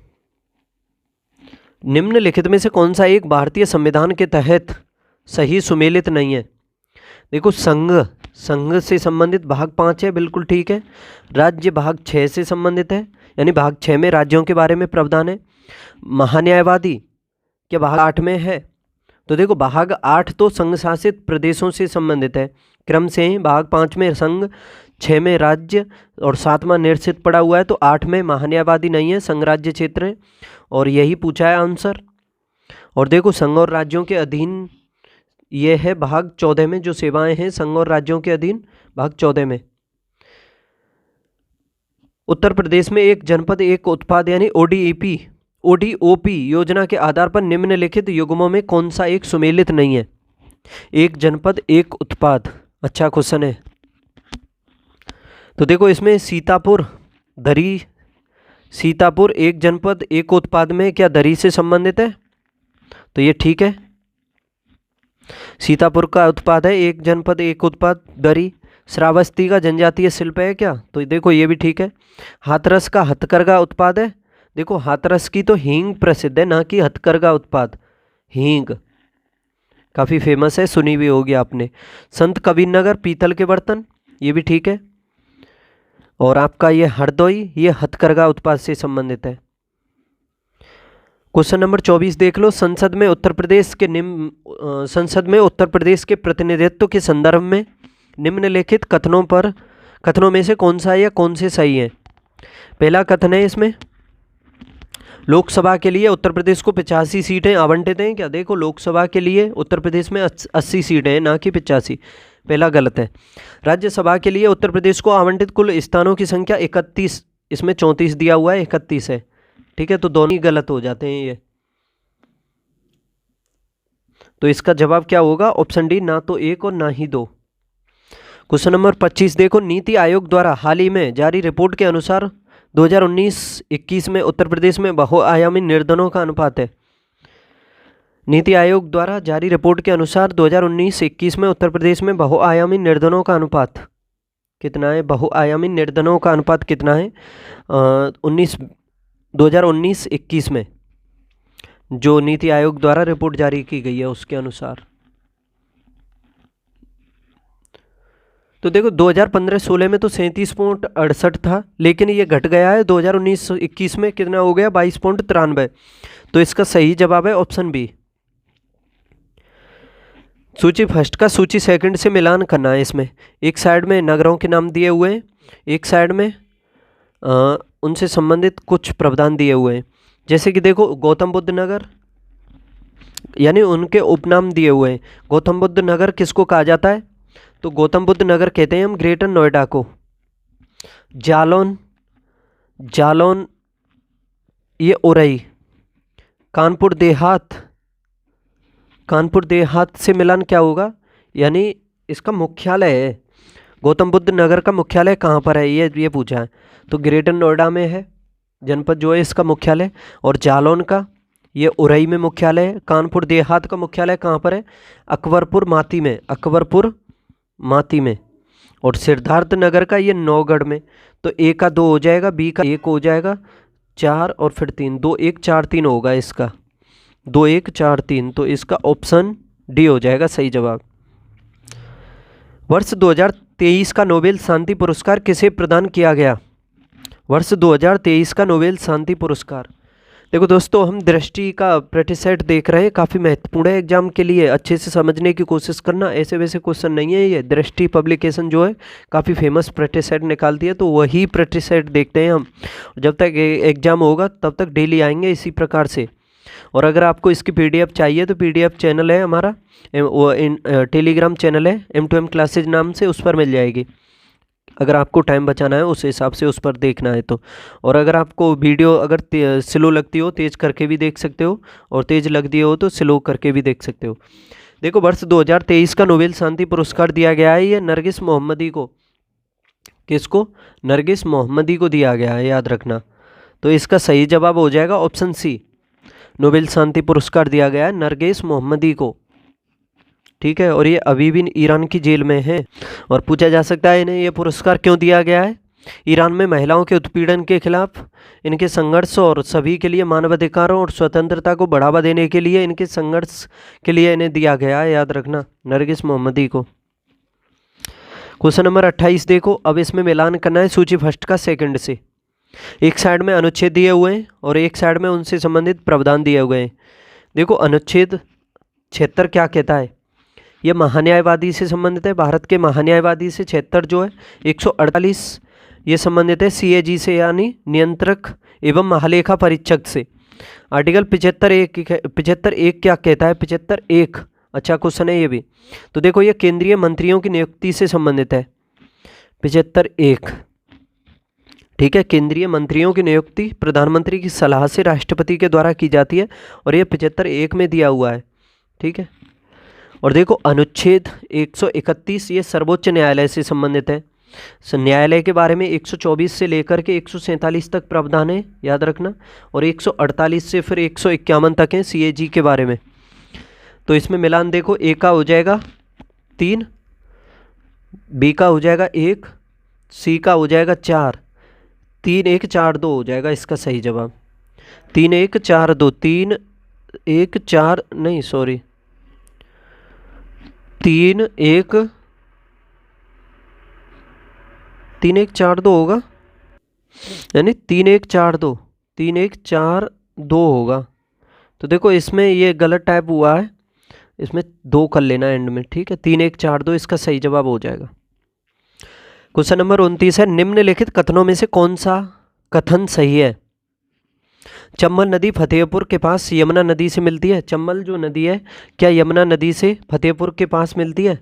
निम्नलिखित में से कौन सा एक भारतीय संविधान के तहत सही सुमेलित नहीं है? देखो संघ से संबंधित भाग 5 है, बिल्कुल ठीक है। राज्य भाग 6 से संबंधित है, यानी भाग 6 में राज्यों के बारे में प्रावधान है। महान्यायवादी क्या भाग 8 में है? तो देखो भाग 8 तो संघ शासित प्रदेशों से संबंधित है क्रम से ही। भाग 5 में संघ, 6 में राज्य और 7वां निर्सित पड़ा हुआ है, तो 8 में महान्यायवादी नहीं है, संघ राज्य क्षेत्र है, और यही पूछा है आंसर। और देखो संघ और राज्यों के अधीन ये है भाग 14 में, जो सेवाएं हैं संघ और राज्यों के अधीन भाग 14 में। उत्तर प्रदेश में एक जनपद एक उत्पाद यानी ओडीओपी योजना के आधार पर निम्नलिखित युग्मों में कौन सा एक सुमेलित नहीं है? एक जनपद एक उत्पाद, अच्छा क्वेश्चन है। तो देखो इसमें सीतापुर एक जनपद एक उत्पाद में क्या दरी से संबंधित है? तो ये ठीक है, सीतापुर का उत्पाद है एक जनपद एक उत्पाद दरी। श्रावस्ती का जनजातीय शिल्प है क्या? तो देखो ये भी ठीक है। हाथरस का हथकरघा उत्पाद है। देखो हाथरस की तो हींग प्रसिद्ध है, ना कि हथकरघा उत्पाद। हींग काफ़ी फेमस है, सुनी भी होगी आपने। संत कबीरनगर पीतल के बर्तन, ये भी ठीक है। और आपका ये हरदोई, ये हथकरघा उत्पाद से संबंधित है। क्वेश्चन नंबर 24 देख लो। संसद में उत्तर प्रदेश के प्रतिनिधित्व के संदर्भ में निम्नलिखित कथनों में से कौन सा है या कौन से सही है? पहला कथन है इसमें, लोकसभा के लिए उत्तर प्रदेश को 85 सीटें आवंटित हैं क्या? देखो लोकसभा के लिए उत्तर प्रदेश में 80 सीटें हैं, ना कि 85। पहला गलत है। राज्यसभा के लिए उत्तर प्रदेश को आवंटित कुल स्थानों की संख्या 31, इसमें 34 दिया हुआ है, 31 है। ठीक है, तो दोनों ही गलत हो जाते हैं ये। तो इसका जवाब क्या होगा? ऑप्शन डी, ना तो एक और ना ही दो। क्वेश्चन नंबर 25 देखो। नीति आयोग द्वारा हाल ही में जारी रिपोर्ट के अनुसार 2019-21 में उत्तर प्रदेश में बहुआयामी निर्धनों का अनुपात है। नीति आयोग द्वारा जारी रिपोर्ट के अनुसार 2019-21 में उत्तर प्रदेश में बहुआयामी निर्धनों का अनुपात कितना है? बहुआयामी निर्धनों का अनुपात कितना है 2019-21 में जो नीति आयोग द्वारा रिपोर्ट जारी की गई है उसके अनुसार? तो देखो 2015-16 में तो 37.68 था, लेकिन ये घट गया है 2019-21 में कितना हो गया? 22.93। तो इसका सही जवाब है ऑप्शन बी। सूची फर्स्ट का सूची सेकंड से मिलान करना है। इसमें एक साइड में नगरों के नाम दिए हुए हैं, एक साइड में उनसे संबंधित कुछ प्रावधान दिए हुए हैं। जैसे कि देखो गौतम बुद्ध नगर यानी उनके उपनाम दिए हुए हैं। गौतम बुद्ध नगर किसको कहा जाता है? तो गौतम बुद्ध नगर कहते हैं हम ग्रेटर नोएडा को। जालौन ये उरई। कानपुर देहात से मिलान क्या होगा? यानी इसका मुख्यालय है। गौतम बुद्ध नगर का मुख्यालय कहाँ पर है ये पूछा है, तो ग्रेटर नोएडा में है जनपद जो है इसका मुख्यालय। और जालौन का ये उरई में मुख्यालय है। कानपुर देहात का मुख्यालय कहाँ पर है? अकबरपुर माती में। और सिद्धार्थ नगर का ये नौगढ़ में। तो ए का 2 हो जाएगा, बी का 1 हो जाएगा, 4 और फिर 3, 2 1 4 3 होगा इसका, 2 1 4 3। तो इसका ऑप्शन डी हो जाएगा सही जवाब। वर्ष 2023 का नोबेल शांति पुरस्कार किसे प्रदान किया गया? वर्ष 2023 का नोबेल शांति पुरस्कार। देखो दोस्तों हम दृष्टि का प्रैक्टिस सेट देख रहे हैं, काफ़ी महत्वपूर्ण है एग्जाम के लिए, अच्छे से समझने की कोशिश करना। ऐसे वैसे क्वेश्चन नहीं है ये। दृष्टि पब्लिकेशन जो है काफ़ी फेमस प्रैक्टिस सेट निकालती है, तो वही प्रैक्टिस सेट देखते हैं हम। जब तक एग्जाम होगा तब तक डेली आएंगे इसी प्रकार से। और अगर आपको इसकी PDF चाहिए तो PDF चैनल है हमारा, वो टेलीग्राम चैनल है M2M क्लासेज नाम से, उस पर मिल जाएगी। अगर आपको टाइम बचाना है उस हिसाब से उस पर देखना है तो। और अगर आपको वीडियो अगर स्लो लगती हो तेज़ करके भी देख सकते हो, और तेज़ लगती हो तो स्लो करके भी देख सकते हो। देखो वर्ष 2023 का नोबेल शांति पुरस्कार दिया गया है ये नरगिस मोहम्मदी को। किसको? नरगिस मोहम्मदी को दिया गया है, याद रखना। तो इसका सही जवाब हो जाएगा ऑप्शन सी। नोबेल शांति पुरस्कार दिया गया है नरगिस मोहम्मदी को। ठीक है, और ये अभी भी ईरान की जेल में है। और पूछा जा सकता है इन्हें ये पुरस्कार क्यों दिया गया है? ईरान में महिलाओं के उत्पीड़न के खिलाफ इनके संघर्ष और सभी के लिए मानवाधिकारों और स्वतंत्रता को बढ़ावा देने के लिए इनके संघर्ष के लिए इन्हें दिया गया है, याद रखना, नरगिस मोहम्मदी को। क्वेश्चन नंबर 28 देखो। अब इसमें मिलान करना है सूची फर्स्ट का सेकंड से। एक साइड में अनुच्छेद दिए हुए हैं और एक साइड में उनसे संबंधित प्रावधान दिए हुए हैं। देखो अनुच्छेद 76 क्या कहता है? ये महान्यायवादी से संबंधित है। भारत के महान्यायवादी से 76 जो है 148 ये संबंधित है CAG से, यानी नियंत्रक एवं महालेखा परीक्षक से। आर्टिकल 75(1) क्या कहता है? 75(1) अच्छा क्वेश्चन है ये भी। तो देखो ये केंद्रीय मंत्रियों की नियुक्ति से संबंधित है 75(1), ठीक है। केंद्रीय मंत्रियों की नियुक्ति प्रधानमंत्री की सलाह से राष्ट्रपति के द्वारा की जाती है और ये 75(1) में दिया हुआ है। ठीक है। और देखो अनुच्छेद 131 ये सर्वोच्च न्यायालय से संबंधित है। न्यायालय के बारे में 124 से लेकर के 147 तक प्रावधान है, याद रखना। और 148 से फिर 151 तक है CAG के बारे में। तो इसमें मिलान देखो, ए का हो जाएगा 3, बी का हो जाएगा 1, सी का हो जाएगा 4, 3 1 4 2 हो जाएगा इसका सही जवाब। 3 1 4 2 3 1 4 नहीं सॉरी 3 1 4 2 होगा, यानी 3 1 4 2 3 1 4 2 होगा। तो देखो इसमें ये गलत टाइप हुआ है, इसमें 2 कर लेना एंड में। ठीक है, 3 1 4 2 इसका सही जवाब हो जाएगा। क्वेश्चन नंबर 29 है, निम्नलिखित कथनों में से कौन सा कथन सही है? चंबल नदी फतेहपुर के पास यमुना नदी से मिलती है। चंबल जो नदी है क्या यमुना नदी से फतेहपुर के पास मिलती है?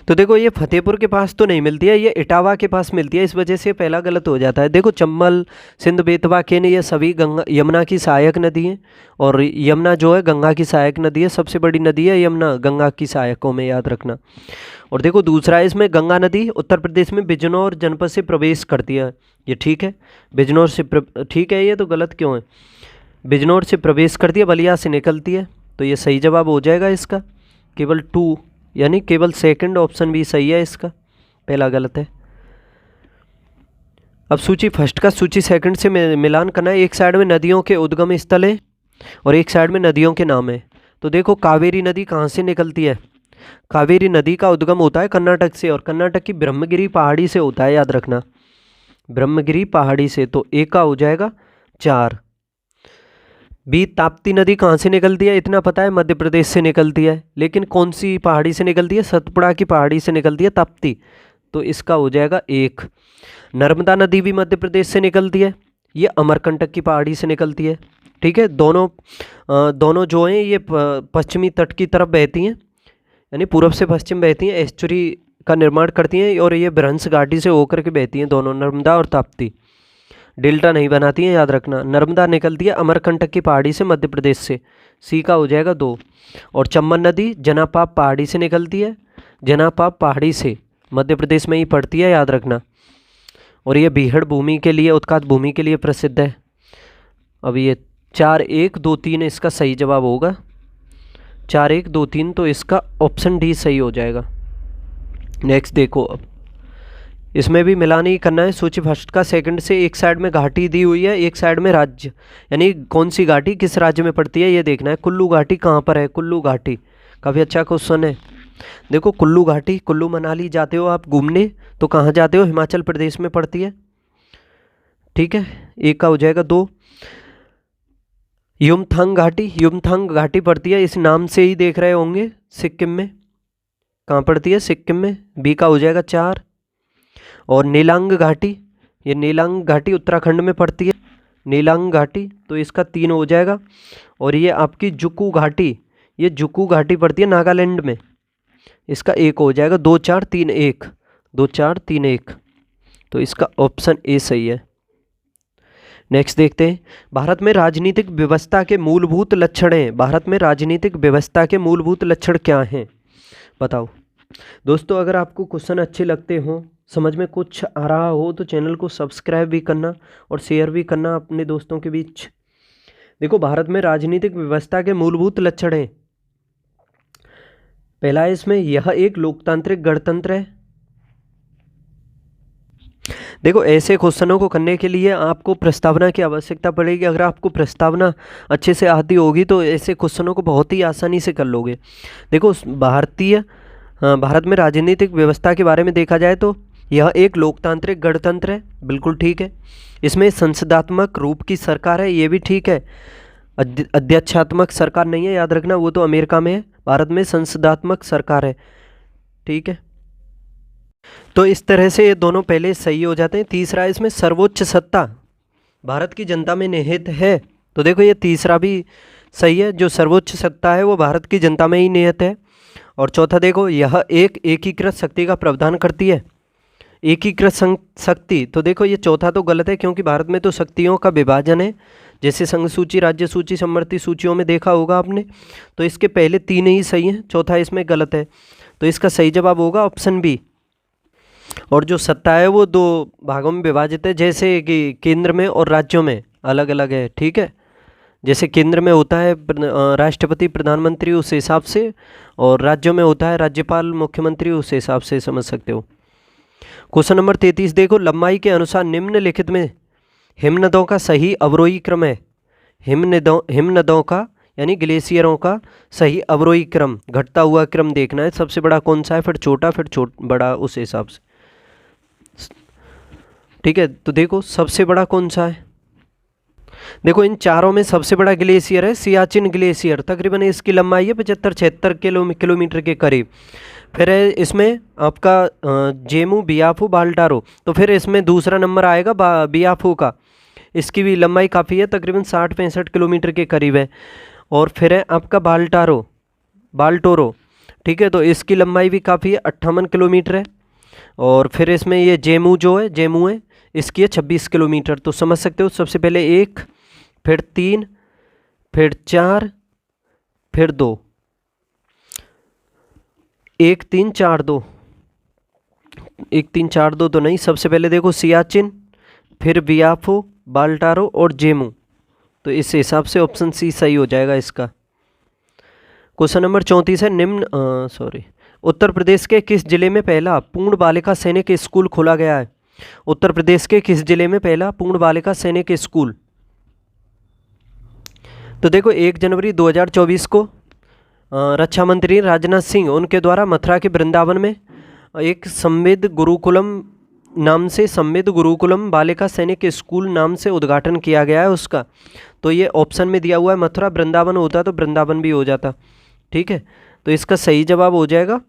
तो देखो ये फतेहपुर के पास तो नहीं मिलती है, ये इटावा के पास मिलती है, इस वजह से पहला गलत हो जाता है। देखो चंबल, सिंध, बेतवा, केन ये सभी गंगा यमुना की सहायक नदी हैं और यमुना जो है गंगा की सहायक नदी है। सबसे बड़ी नदी है यमुना गंगा की सहायकों में, याद रखना। और देखो दूसरा है इसमें गंगा नदी उत्तर प्रदेश में बिजनौर जनपद से प्रवेश करती है, ये ठीक है। बिजनौर से ठीक है, ये तो गलत क्यों है? बिजनौर से प्रवेश करती है, बलिया से निकलती है, तो ये सही जवाब हो जाएगा इसका। केवल 2 यानी केवल सेकंड ऑप्शन भी सही है इसका, पहला गलत है। अब सूची फर्स्ट का सूची सेकंड से मिलान करना है। एक साइड में नदियों के उद्गम स्थल है और एक साइड में नदियों के नाम है। तो देखो कावेरी नदी कहाँ से निकलती है? कावेरी नदी का उद्गम होता है कर्नाटक से और कर्नाटक की ब्रह्मगिरी पहाड़ी से होता है, याद रखना, ब्रह्मगिरी पहाड़ी से। तो ए का हो जाएगा 4। बी ताप्ती नदी कहाँ से निकलती है? इतना पता है मध्य प्रदेश से निकलती है, लेकिन कौन सी पहाड़ी से निकलती है? सतपुड़ा की पहाड़ी से निकलती है ताप्ती, तो इसका हो जाएगा 1। नर्मदा नदी भी मध्य प्रदेश से निकलती है, ये अमरकंटक की पहाड़ी से निकलती है। ठीक है, दोनों जो हैं ये पश्चिमी तट की तरफ बहती हैं, यानी पूर्व से पश्चिम बहती हैं, एस्चुरी का निर्माण करती हैं और ये भ्रंश घाटी से होकर के बहती हैं दोनों, नर्मदा और ताप्ती। डेल्टा नहीं बनाती हैं, याद रखना। नर्मदा निकलती है अमरकंटक की पहाड़ी से मध्य प्रदेश से, सी का हो जाएगा 2। और चंबल नदी जनापाप पहाड़ी से निकलती है, जनापाप पहाड़ी से मध्य प्रदेश में ही पड़ती है, याद रखना। और ये बीहड़ भूमि के लिए, उत्कात भूमि के लिए प्रसिद्ध है। अब ये 4 1 2 3 इसका सही जवाब होगा, 4 1 2 3, तो इसका ऑप्शन डी सही हो जाएगा। नेक्स्ट देखो, अब इसमें भी मिलान ही करना है। सूची फर्स्ट का सेकंड से एक साइड में घाटी दी हुई है, एक साइड में राज्य, यानी कौन सी घाटी किस राज्य में पड़ती है ये देखना है। कुल्लू घाटी कहाँ पर है? कुल्लू घाटी काफ़ी अच्छा क्वेश्चन है। देखो कुल्लू घाटी, कुल्लू मनाली जाते हो आप घूमने तो कहाँ जाते हो? हिमाचल प्रदेश में पड़ती है। ठीक है, एक का हो जाएगा 2। युमथांग घाटी, युमथांग घाटी पड़ती है, इस नाम से ही देख रहे होंगे, सिक्किम में। कहाँ पड़ती है? सिक्किम में, बी का हो जाएगा 4। और नीलांग घाटी, ये नीलांग घाटी उत्तराखंड में पड़ती है, नीलांग घाटी, तो इसका 3 हो जाएगा। और ये आपकी जुकू घाटी, ये जुकू घाटी पड़ती है नागालैंड में, इसका 1 हो जाएगा। 2 4 3 1, 2 4 3 1, तो इसका ऑप्शन ए सही है। नेक्स्ट देखते हैं, भारत में राजनीतिक व्यवस्था के मूलभूत लक्षण हैं। भारत में राजनीतिक व्यवस्था के मूलभूत लक्षण क्या हैं बताओ। दोस्तों अगर आपको क्वेश्चन अच्छे लगते हों, समझ में कुछ आ रहा हो, तो चैनल को सब्सक्राइब भी करना और शेयर भी करना अपने दोस्तों के बीच। देखो भारत में राजनीतिक व्यवस्था के मूलभूत लक्षण हैं। पहला है इसमें, यह एक लोकतांत्रिक गणतंत्र है। देखो ऐसे क्वेश्चनों को करने के लिए आपको प्रस्तावना की आवश्यकता पड़ेगी। अगर आपको प्रस्तावना अच्छे से आती होगी तो ऐसे क्वेश्चनों को बहुत ही आसानी से कर लोगे। देखो भारत में राजनीतिक व्यवस्था के बारे में देखा जाए तो यह एक लोकतांत्रिक गणतंत्र है, बिल्कुल ठीक है। इसमें संसदात्मक रूप की सरकार है, ये भी ठीक है। अध्यक्षात्मक सरकार नहीं है, याद रखना, वो तो अमेरिका में है। भारत में संसदात्मक सरकार है, ठीक है। तो इस तरह से ये दोनों पहले सही हो जाते हैं। तीसरा इसमें सर्वोच्च सत्ता भारत की जनता में निहित है, तो देखो ये तीसरा भी सही है, जो सर्वोच्च सत्ता है वो भारत की जनता में ही निहित है। और चौथा देखो, यह एक एकीकृत शक्ति का प्रावधान करती है, एकीकृत शक्ति, तो देखो ये चौथा तो गलत है क्योंकि भारत में तो शक्तियों का विभाजन है, जैसे संघ सूची, राज्य सूची, समवर्ती सूचियों में देखा होगा आपने। तो इसके पहले 3 ही सही हैं, चौथा इसमें गलत है। तो इसका सही जवाब होगा ऑप्शन बी। और जो सत्ता है वो 2 भागों में विभाजित है, जैसे कि केंद्र में और राज्यों में अलग अलग है, ठीक है। जैसे केंद्र में होता है राष्ट्रपति, प्रधानमंत्री, उस हिसाब से, और राज्यों में होता है राज्यपाल, मुख्यमंत्री, उस हिसाब से समझ सकते हो। क्वेश्चन नंबर 33 देखो, लंबाई के अनुसार निम्नलिखित में हिमनदों का सही अवरोही क्रम है। हिमनदों का यानी ग्लेशियरों का सही अवरोही क्रम, घटता हुआ क्रम देखना है। सबसे बड़ा कौन सा है, फिर छोटा, फिर बड़ा, उस हिसाब से, ठीक है। तो देखो सबसे बड़ा कौन सा है, देखो इन चारों में सबसे बड़ा ग्लेशियर है सियाचिन ग्लेशियर, तकरीबन इसकी लंबाई है 75-76 किलोमीटर के करीब। फिर है इसमें आपका जेमू, बियाफू, बाल्टारो, तो फिर इसमें दूसरा नंबर आएगा बियाफू का, इसकी भी लंबाई काफ़ी है, तकरीबन 60-65 किलोमीटर के करीब है। और फिर है आपका बाल्टोरो, ठीक है, तो इसकी लंबाई भी काफ़ी है, 58 किलोमीटर है। और फिर इसमें ये जेमू है, इसकी है 26 किलोमीटर। तो समझ सकते हो, सबसे पहले 1, फिर 3, फिर 4, फिर 2, 1 3 4 2, 1 3 4 2 तो नहीं, सबसे पहले देखो सियाचिन, फिर बियाफो, बाल्टारो और जेमू, तो इस हिसाब से ऑप्शन सी सही हो जाएगा इसका। क्वेश्चन नंबर 34 है, उत्तर प्रदेश के किस जिले में पहला पूर्ण बालिका सैनिक स्कूल खोला गया है। उत्तर प्रदेश के किस जिले में पहला पूर्ण बालिका सैनिक स्कूल। तो देखो 1 जनवरी 2024 को रक्षा मंत्री राजनाथ सिंह उनके द्वारा मथुरा के वृंदावन में एक संवेद गुरुकुलम बालिका सैनिक स्कूल नाम से उद्घाटन किया गया है उसका। तो ये ऑप्शन में दिया हुआ है, मथुरा, वृंदावन होता तो वृंदावन भी हो जाता, ठीक है। तो इसका सही जवाब हो जाएगा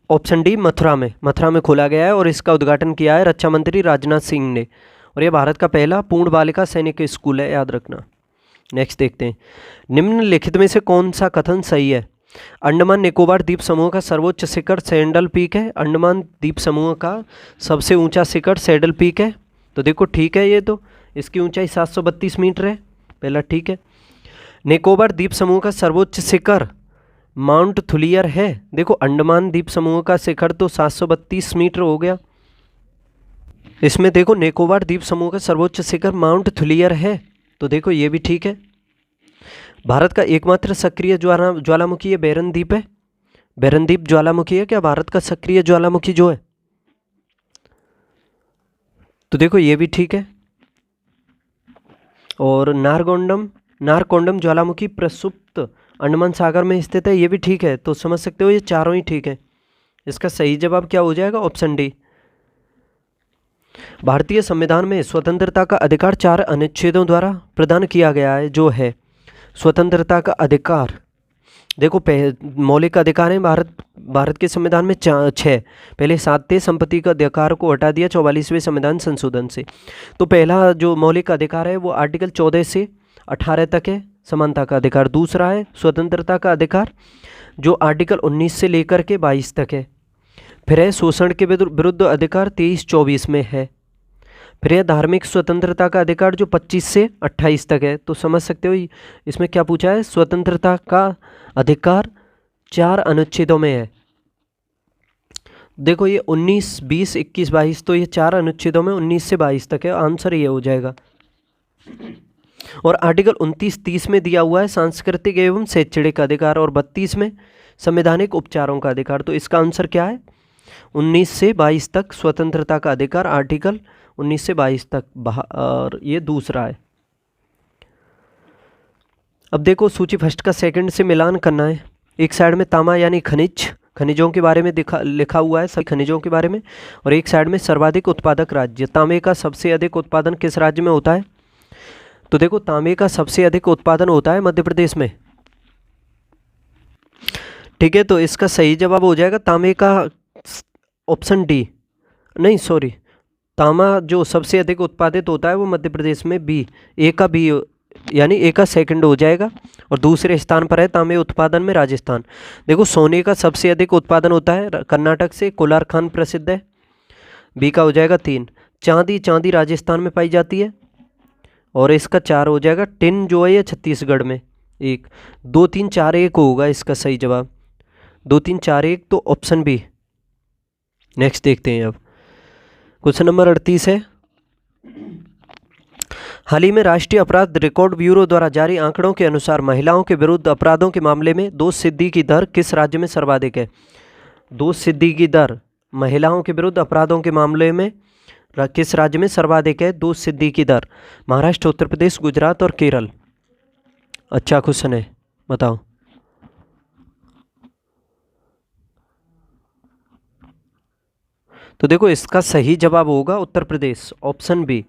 ऑप्शन डी, मथुरा में खोला गया है और इसका उद्घाटन किया है रक्षा मंत्री राजनाथ सिंह ने। और ये भारत का पहला पूर्ण बालिका सैनिक स्कूल है, याद रखना। नेक्स्ट देखते हैं, निम्नलिखित में से कौन सा कथन सही है। अंडमान निकोबार द्वीप समूह का सर्वोच्च शिखर सैडल पीक है। अंडमान द्वीप समूह का सबसे ऊंचा शिखर सैडल पीक है। तो देखो ठीक है, ये तो इसकी ऊंचाई 732 मीटर है, पहला ठीक है। निकोबार द्वीप समूह का सर्वोच्च शिखर माउंट थुलियर है। देखो अंडमान द्वीप समूह का शिखर तो 732 मीटर हो गया, इसमें देखो निकोबार द्वीप समूह का सर्वोच्च शिखर माउंट थुलियर है, तो देखो ये भी ठीक है। भारत का एकमात्र सक्रिय ज्वालामुखी ये बैरन द्वीप है। बैरन द्वीप ज्वालामुखी है क्या भारत का सक्रिय ज्वालामुखी जो है, तो देखो ये भी ठीक है। और नारकोंडम ज्वालामुखी प्रसुप्त अंडमान सागर में स्थित है, ये भी ठीक है। तो समझ सकते हो ये चारों ही ठीक है। इसका सही जवाब क्या हो जाएगा, ऑप्शन डी। भारतीय संविधान में स्वतंत्रता का अधिकार 4 अनुच्छेदों द्वारा प्रदान किया गया है, जो है स्वतंत्रता का अधिकार। देखो मौलिक अधिकार है भारत के संविधान में 6, पहले 7 थे, संपत्ति का अधिकार को हटा दिया 44वें संविधान संशोधन से। तो पहला जो मौलिक अधिकार है वो आर्टिकल 14 से 18 तक है, समानता का अधिकार। दूसरा है स्वतंत्रता का अधिकार जो आर्टिकल 19 से लेकर के 22 तक है। फिर है शोषण के विरुद्ध अधिकार 23-24 में है। फिर है धार्मिक स्वतंत्रता का अधिकार जो 25 से 28 तक है। तो समझ सकते हो इसमें क्या पूछा है, स्वतंत्रता का अधिकार 4 अनुच्छेदों में है। देखो ये 19, 20, 21, 22, तो ये 4 अनुच्छेदों में 19 से 22 तक है, आंसर ये हो जाएगा। और आर्टिकल 29-30 में दिया हुआ है सांस्कृतिक एवं शैक्षणिक अधिकार, और 32 में संवैधानिक उपचारों का अधिकार। तो इसका आंसर क्या है, 19 से 22 तक स्वतंत्रता का अधिकार, आर्टिकल 19 से 22 तक, और ये दूसरा है। अब देखो सूची फर्स्ट का सेकंड से मिलान करना है। एक साइड में तांबा यानी खनिजों के बारे में लिखा हुआ है, सभी खनिजों के बारे में, और एक साइड में सर्वाधिक उत्पादक राज्य। तांबे का सबसे अधिक उत्पादन किस राज्य में होता है, तो देखो तांबे का सबसे अधिक उत्पादन होता है मध्य प्रदेश में, ठीक है। तो इसका सही जवाब हो जाएगा तांबे का ऑप्शन डी, नहीं सॉरी, तांबा जो सबसे अधिक उत्पादित होता है वो मध्य प्रदेश में बी, ए का बी, यानी ए का सेकंड हो जाएगा। और दूसरे स्थान पर है तांबे उत्पादन में राजस्थान। देखो सोने का सबसे अधिक उत्पादन होता है कर्नाटक से, कोलार खान प्रसिद्ध है। बी का हो जाएगा 3। चांदी, चांदी राजस्थान में पाई जाती है और इसका 4 हो जाएगा। टिन जो है ये छत्तीसगढ़ में 1। 2 3 4 1 होगा इसका सही जवाब। 2 3 4 1 तो ऑप्शन बी। नेक्स्ट देखते हैं अब क्वेश्चन नंबर 38 है। हाल ही में राष्ट्रीय अपराध रिकॉर्ड ब्यूरो द्वारा जारी आंकड़ों के अनुसार महिलाओं के विरुद्ध अपराधों के मामले में दोष सिद्धि की दर किस राज्य में सर्वाधिक है? दोष सिद्धि की दर महिलाओं के विरुद्ध अपराधों के मामले में किस राज्य में सर्वाधिक है दोष सिद्धि की दर? महाराष्ट्र, उत्तर प्रदेश, गुजरात और केरल। अच्छा क्वेश्चन है, बताओ। तो देखो इसका सही जवाब होगा उत्तर प्रदेश, ऑप्शन बी।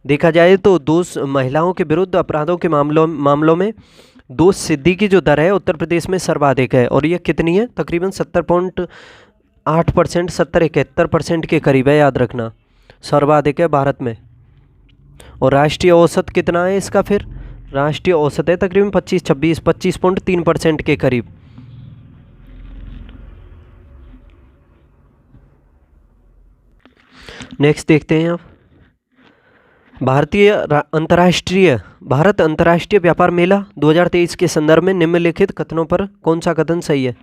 देखा जाए तो दोष महिलाओं के विरुद्ध अपराधों के मामलों में दोष सिद्धि की जो दर है उत्तर प्रदेश में सर्वाधिक है और ये कितनी है? तकरीबन 70.8%, 70-71% के करीब है, याद रखना। सर्वाधिक है भारत में। और राष्ट्रीय औसत कितना है इसका? फिर राष्ट्रीय औसत है तकरीबन 25.3% के करीब। नेक्स्ट देखते हैं आप। भारत अंतर्राष्ट्रीय व्यापार मेला 2023 के संदर्भ में निम्नलिखित कथनों पर कौन सा कथन सही है?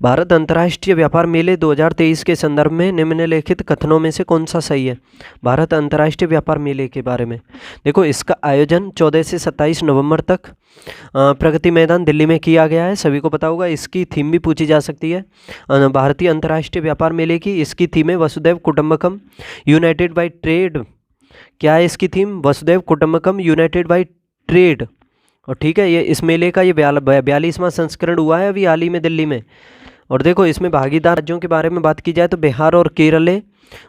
भारत अंतर्राष्ट्रीय व्यापार मेले 2023 के संदर्भ में निम्नलिखित कथनों में से कौन सा सही है? भारत अंतर्राष्ट्रीय व्यापार मेले के बारे में देखो, इसका आयोजन 14 से 27 नवंबर तक प्रगति मैदान दिल्ली में किया गया है, सभी को पता होगा। इसकी थीम भी पूछी जा सकती है भारतीय अंतर्राष्ट्रीय व्यापार मेले की। इसकी थीम है वसुधैव कुटुंबकम यूनाइटेड बाय ट्रेड। क्या है इसकी थीम? वसुधैव कुटुंबकम यूनाइटेड बाय ट्रेड। और ठीक है, ये इस मेले का ये 42वां संस्करण हुआ है अभी हाल ही में दिल्ली में। और देखो इसमें भागीदार राज्यों के बारे में बात की जाए तो बिहार और केरल है,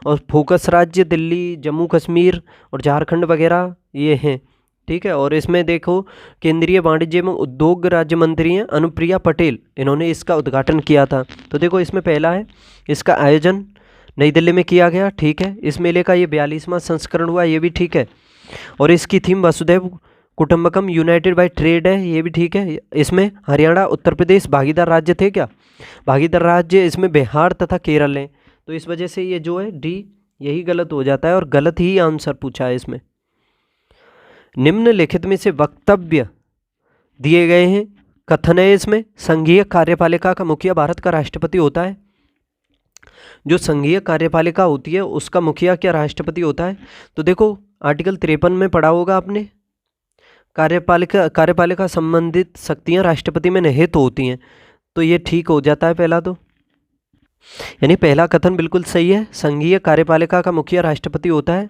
और फोकस राज्य दिल्ली, जम्मू कश्मीर और झारखंड वगैरह ये हैं। ठीक है, और इसमें देखो केंद्रीय वाणिज्य एवं उद्योग राज्य मंत्री हैं अनुप्रिया पटेल, इन्होंने इसका उद्घाटन किया था। तो देखो इसमें पहला है, इसका आयोजन नई दिल्ली में किया गया। ठीक है, इस मेले का ये 42वां संस्करण हुआ, ये भी ठीक है। और इसकी थीम वसुधैव कुटुंबकम यूनाइटेड बाय ट्रेड है, ये भी ठीक है। इसमें हरियाणा, उत्तर प्रदेश भागीदार राज्य थे क्या? भागीदार राज्य इसमें बिहार तथा केरल हैं। तो इस वजह से ये जो है डी यही गलत हो जाता है और गलत ही आंसर पूछा है इसमें। निम्नलिखित में से वक्तव्य दिए गए हैं, कथन है इसमें संघीय कार्यपालिका का मुखिया भारत का राष्ट्रपति होता है। जो संघीय कार्यपालिका होती है उसका मुखिया क्या राष्ट्रपति होता है? तो देखो आर्टिकल 53 में पढ़ा होगा आपने, कार्यपालिका संबंधित शक्तियां राष्ट्रपति में निहित होती हैं। तो ये ठीक हो जाता है पहला, तो यानी पहला कथन बिल्कुल सही है, संघीय कार्यपालिका का मुखिया राष्ट्रपति होता है।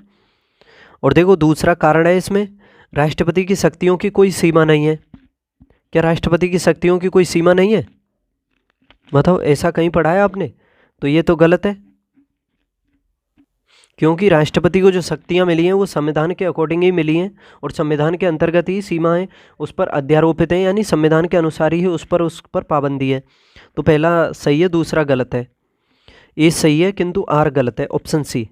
और देखो दूसरा कारण है इसमें, राष्ट्रपति की शक्तियों की कोई सीमा नहीं है। क्या राष्ट्रपति की शक्तियों की कोई सीमा नहीं है? बताओ, ऐसा कहीं पढ़ा है आपने? तो ये तो गलत है, क्योंकि राष्ट्रपति को जो शक्तियां मिली हैं वो संविधान के अकॉर्डिंग ही मिली हैं और संविधान के अंतर्गत ही सीमाएं उस पर अध्यारोपित हैं, यानी संविधान के अनुसार ही उस पर पाबंदी है। तो पहला सही है, दूसरा गलत है। ए सही है किंतु आर गलत है, ऑप्शन सी।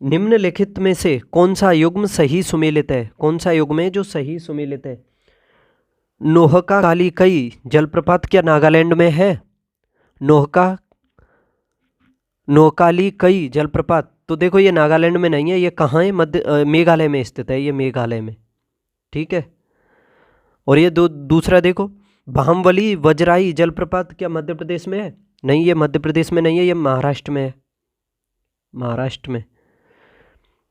निम्नलिखित में से कौन सा युग्म सही सुमेलित है? कौन सा युग्म है जो सही सुमेलित है? नोहकालीकई जलप्रपात क्या नागालैंड में है? नोहकालीकई जलप्रपात, तो देखो ये नागालैंड में नहीं है, ये कहाँ है? मेघालय में स्थित है, ये मेघालय में। ठीक है, और ये दूसरा देखो, भामवली वजराई जलप्रपात क्या मध्य प्रदेश में है? नहीं, ये मध्य प्रदेश में नहीं है, ये महाराष्ट्र में है, महाराष्ट्र में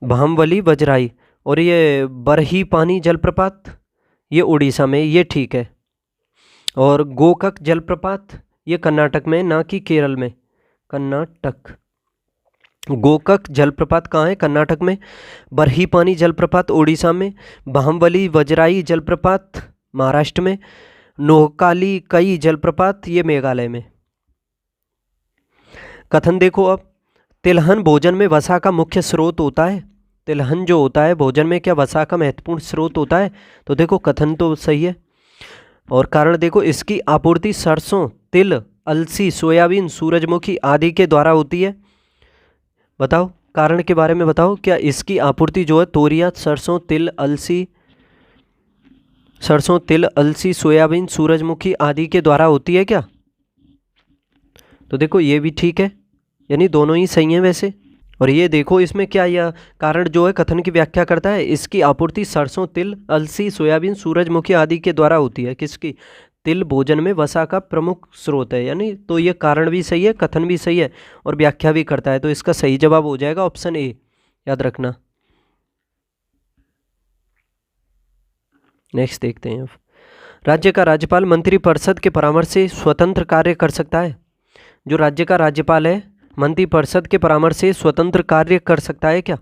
भामवली वजराई। और ये बरही पानी जलप्रपात ये उड़ीसा में, ये ठीक है। और गोकक जलप्रपात ये कर्नाटक में, ना कि केरल में, कर्नाटक। गोकक जलप्रपात कहाँ है? कर्नाटक में। बरही पानी जलप्रपात उड़ीसा में। भामवली वजराई जलप्रपात महाराष्ट्र में। नोहकालीकई जलप्रपात ये मेघालय में। कथन देखो अब, तिलहन भोजन में वसा का मुख्य स्रोत होता है। तिलहन जो होता है भोजन में क्या वसा का महत्वपूर्ण स्रोत होता है? तो देखो कथन तो सही है। और कारण देखो, इसकी आपूर्ति सरसों, तिल, अलसी, सोयाबीन, सूरजमुखी आदि के द्वारा होती है। बताओ कारण के बारे में बताओ, क्या इसकी आपूर्ति जो है तोरिया, सरसों, तिल, अलसी, सोयाबीन, सूरजमुखी आदि के द्वारा होती है क्या? तो देखो ये भी ठीक है, यानी दोनों ही सही हैं वैसे। और ये देखो इसमें क्या, यह कारण जो है कथन की व्याख्या करता है, इसकी आपूर्ति सरसों, तिल, अलसी, सोयाबीन, सूरजमुखी आदि के द्वारा होती है। किसकी? तिल भोजन में वसा का प्रमुख स्रोत है, यानी तो ये कारण भी सही है, कथन भी सही है और व्याख्या भी करता है। तो इसका सही जवाब हो जाएगा ऑप्शन ए, याद रखना। नेक्स्ट देखते हैं। राज्य का राज्यपाल मंत्रिपरिषद के परामर्श से स्वतंत्र कार्य कर सकता है। जो राज्य का राज्यपाल है मंत्रिपरिषद के परामर्श से स्वतंत्र कार्य कर सकता है क्या?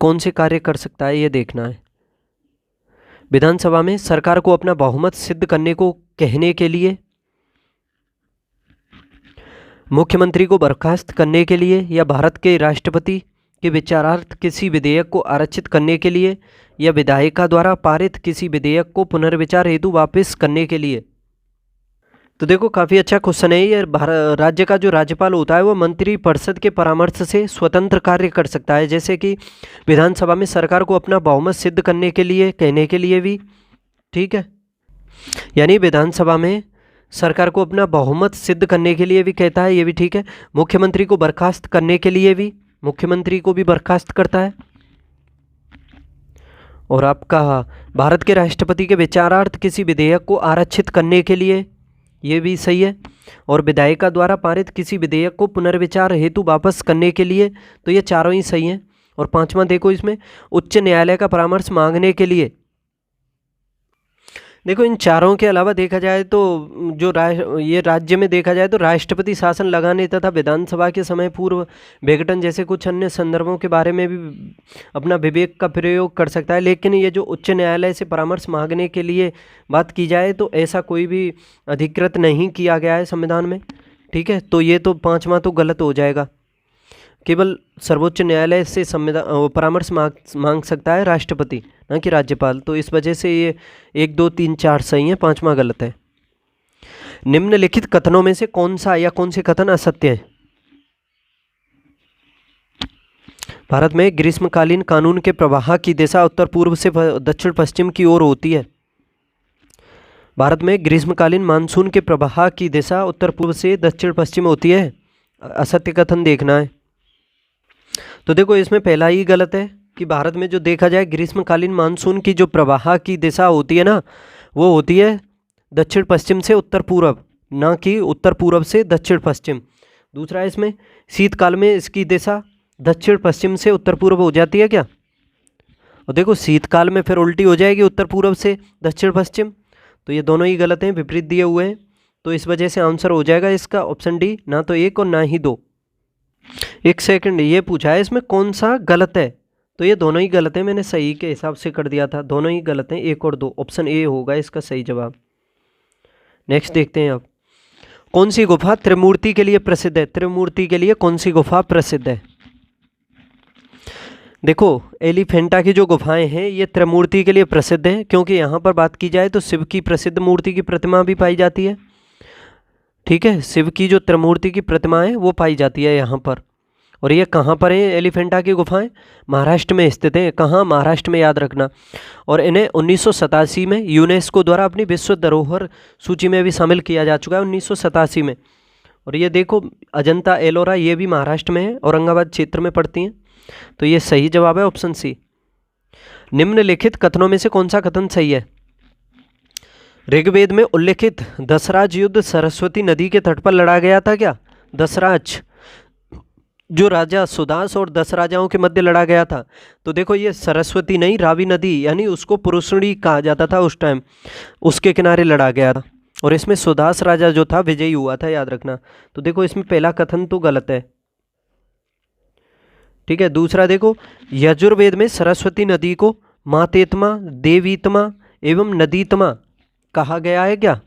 कौन से कार्य कर सकता है ये देखना है। विधानसभा में सरकार को अपना बहुमत सिद्ध करने को कहने के लिए, मुख्यमंत्री को बर्खास्त करने के लिए, या भारत के राष्ट्रपति के विचारार्थ किसी विधेयक को आरक्षित करने के लिए, या विधायिका द्वारा पारित किसी विधेयक को पुनर्विचार हेतु वापस करने के लिए। तो देखो काफ़ी अच्छा क्वेश्चन है ये। राज्य का जो राज्यपाल होता है वो मंत्रिपरिषद के परामर्श से स्वतंत्र कार्य कर सकता है, जैसे कि विधानसभा में सरकार को अपना बहुमत सिद्ध करने के लिए, कहने के लिए भी, ठीक है। यानी विधानसभा में सरकार को अपना बहुमत सिद्ध करने के लिए भी कहता है, ये भी ठीक है। मुख्यमंत्री को बर्खास्त करने के लिए भी, मुख्यमंत्री को भी बर्खास्त करता है। और आपका भारत के राष्ट्रपति के विचारार्थ किसी विधेयक को आरक्षित करने के लिए, ये भी सही है। और विधायिका द्वारा पारित किसी विधेयक को पुनर्विचार हेतु वापस करने के लिए, तो ये चारों ही सही हैं। और पांचवा देखो इसमें, उच्च न्यायालय का परामर्श मांगने के लिए। देखो इन चारों के अलावा देखा जाए तो जो ये राज्य में देखा जाए तो राष्ट्रपति शासन लगाने तथा विधानसभा के समय पूर्व विघटन जैसे कुछ अन्य संदर्भों के बारे में भी अपना विवेक का प्रयोग कर सकता है। लेकिन ये जो उच्च न्यायालय से परामर्श मांगने के लिए बात की जाए तो ऐसा कोई भी अधिकृत नहीं किया गया है संविधान में, ठीक है। तो ये तो पाँचवा तो गलत हो जाएगा। केवल सर्वोच्च न्यायालय से संविधान परामर्श मांग सकता है राष्ट्रपति, ना कि राज्यपाल। तो इस वजह से ये 1, 2, 3, 4 सही है, पांचवा गलत है। निम्नलिखित कथनों में से कौन सा या कौन से कथन असत्य है? भारत में ग्रीष्मकालीन कानून के प्रवाह की दिशा उत्तर पूर्व से दक्षिण पश्चिम की ओर होती है। भारत में ग्रीष्मकालीन मानसून के प्रवाह की दिशा उत्तर पूर्व से दक्षिण पश्चिम होती है। असत्य कथन देखना है। तो देखो इसमें पहला ही गलत है कि भारत में जो देखा जाए ग्रीष्मकालीन मानसून की जो प्रवाह की दिशा होती है ना, वो होती है दक्षिण पश्चिम से उत्तर पूर्व, ना कि उत्तर पूर्व से दक्षिण पश्चिम। दूसरा इसमें शीतकाल में इसकी दिशा दक्षिण पश्चिम से उत्तर पूर्व हो जाती है क्या? और देखो शीतकाल में फिर उल्टी हो जाएगी उत्तर पूर्व से दक्षिण पश्चिम। तो ये दोनों ही गलत हैं, विपरीत दिए हुए हैं। तो इस वजह से आंसर हो जाएगा इसका ऑप्शन डी, ना तो 1 और ना ही 2। एक सेकंड, ये पूछा है इसमें कौन सा गलत है, तो ये दोनों ही गलत है। मैंने सही के हिसाब से कर दिया था, दोनों ही गलत हैं, 1 और 2। ऑप्शन ए होगा इसका सही जवाब। नेक्स्ट देखते हैं अब, कौन सी गुफा त्रिमूर्ति के लिए प्रसिद्ध है? त्रिमूर्ति के लिए कौन सी गुफा प्रसिद्ध है? देखो एलिफेंटा की जो गुफाएं हैं ये त्रिमूर्ति के लिए प्रसिद्ध हैं, क्योंकि यहाँ पर बात की जाए तो शिव की प्रसिद्ध मूर्ति की प्रतिमा भी पाई जाती है, ठीक है। शिव की जो त्रिमूर्ति की प्रतिमा है वो पाई जाती है यहाँ पर। और ये कहाँ पर है एलिफेंटा की गुफाएं? महाराष्ट्र में स्थित हैं। कहाँ? महाराष्ट्र में, याद रखना। और इन्हें 1987 में यूनेस्को द्वारा अपनी विश्व धरोहर सूची में भी शामिल किया जा चुका है, 1987 में। और ये देखो अजंता एलोरा, ये भी महाराष्ट्र में है, औरंगाबाद क्षेत्र में पड़ती हैं। तो ये सही जवाब है ऑप्शन सी। निम्नलिखित कथनों में से कौन सा कथन सही है? ऋग्वेद में उल्लेखित दशराज युद्ध सरस्वती नदी के तट पर लड़ा गया था क्या? दशराज जो राजा सुदास और 10 राजाओं के मध्य लड़ा गया था। तो देखो ये सरस्वती नहीं, रावी नदी, यानी उसको पुरुषणी कहा जाता था उस टाइम, उसके किनारे लड़ा गया था। और इसमें सुदास राजा जो था विजयी हुआ था, याद रखना। तो देखो इसमें पहला कथन तो गलत है, ठीक है। दूसरा देखो, यजुर्वेद में सरस्वती नदी को मातेत्मा, देवीत्मा एवं नदीत्मा कहा गया है क्या?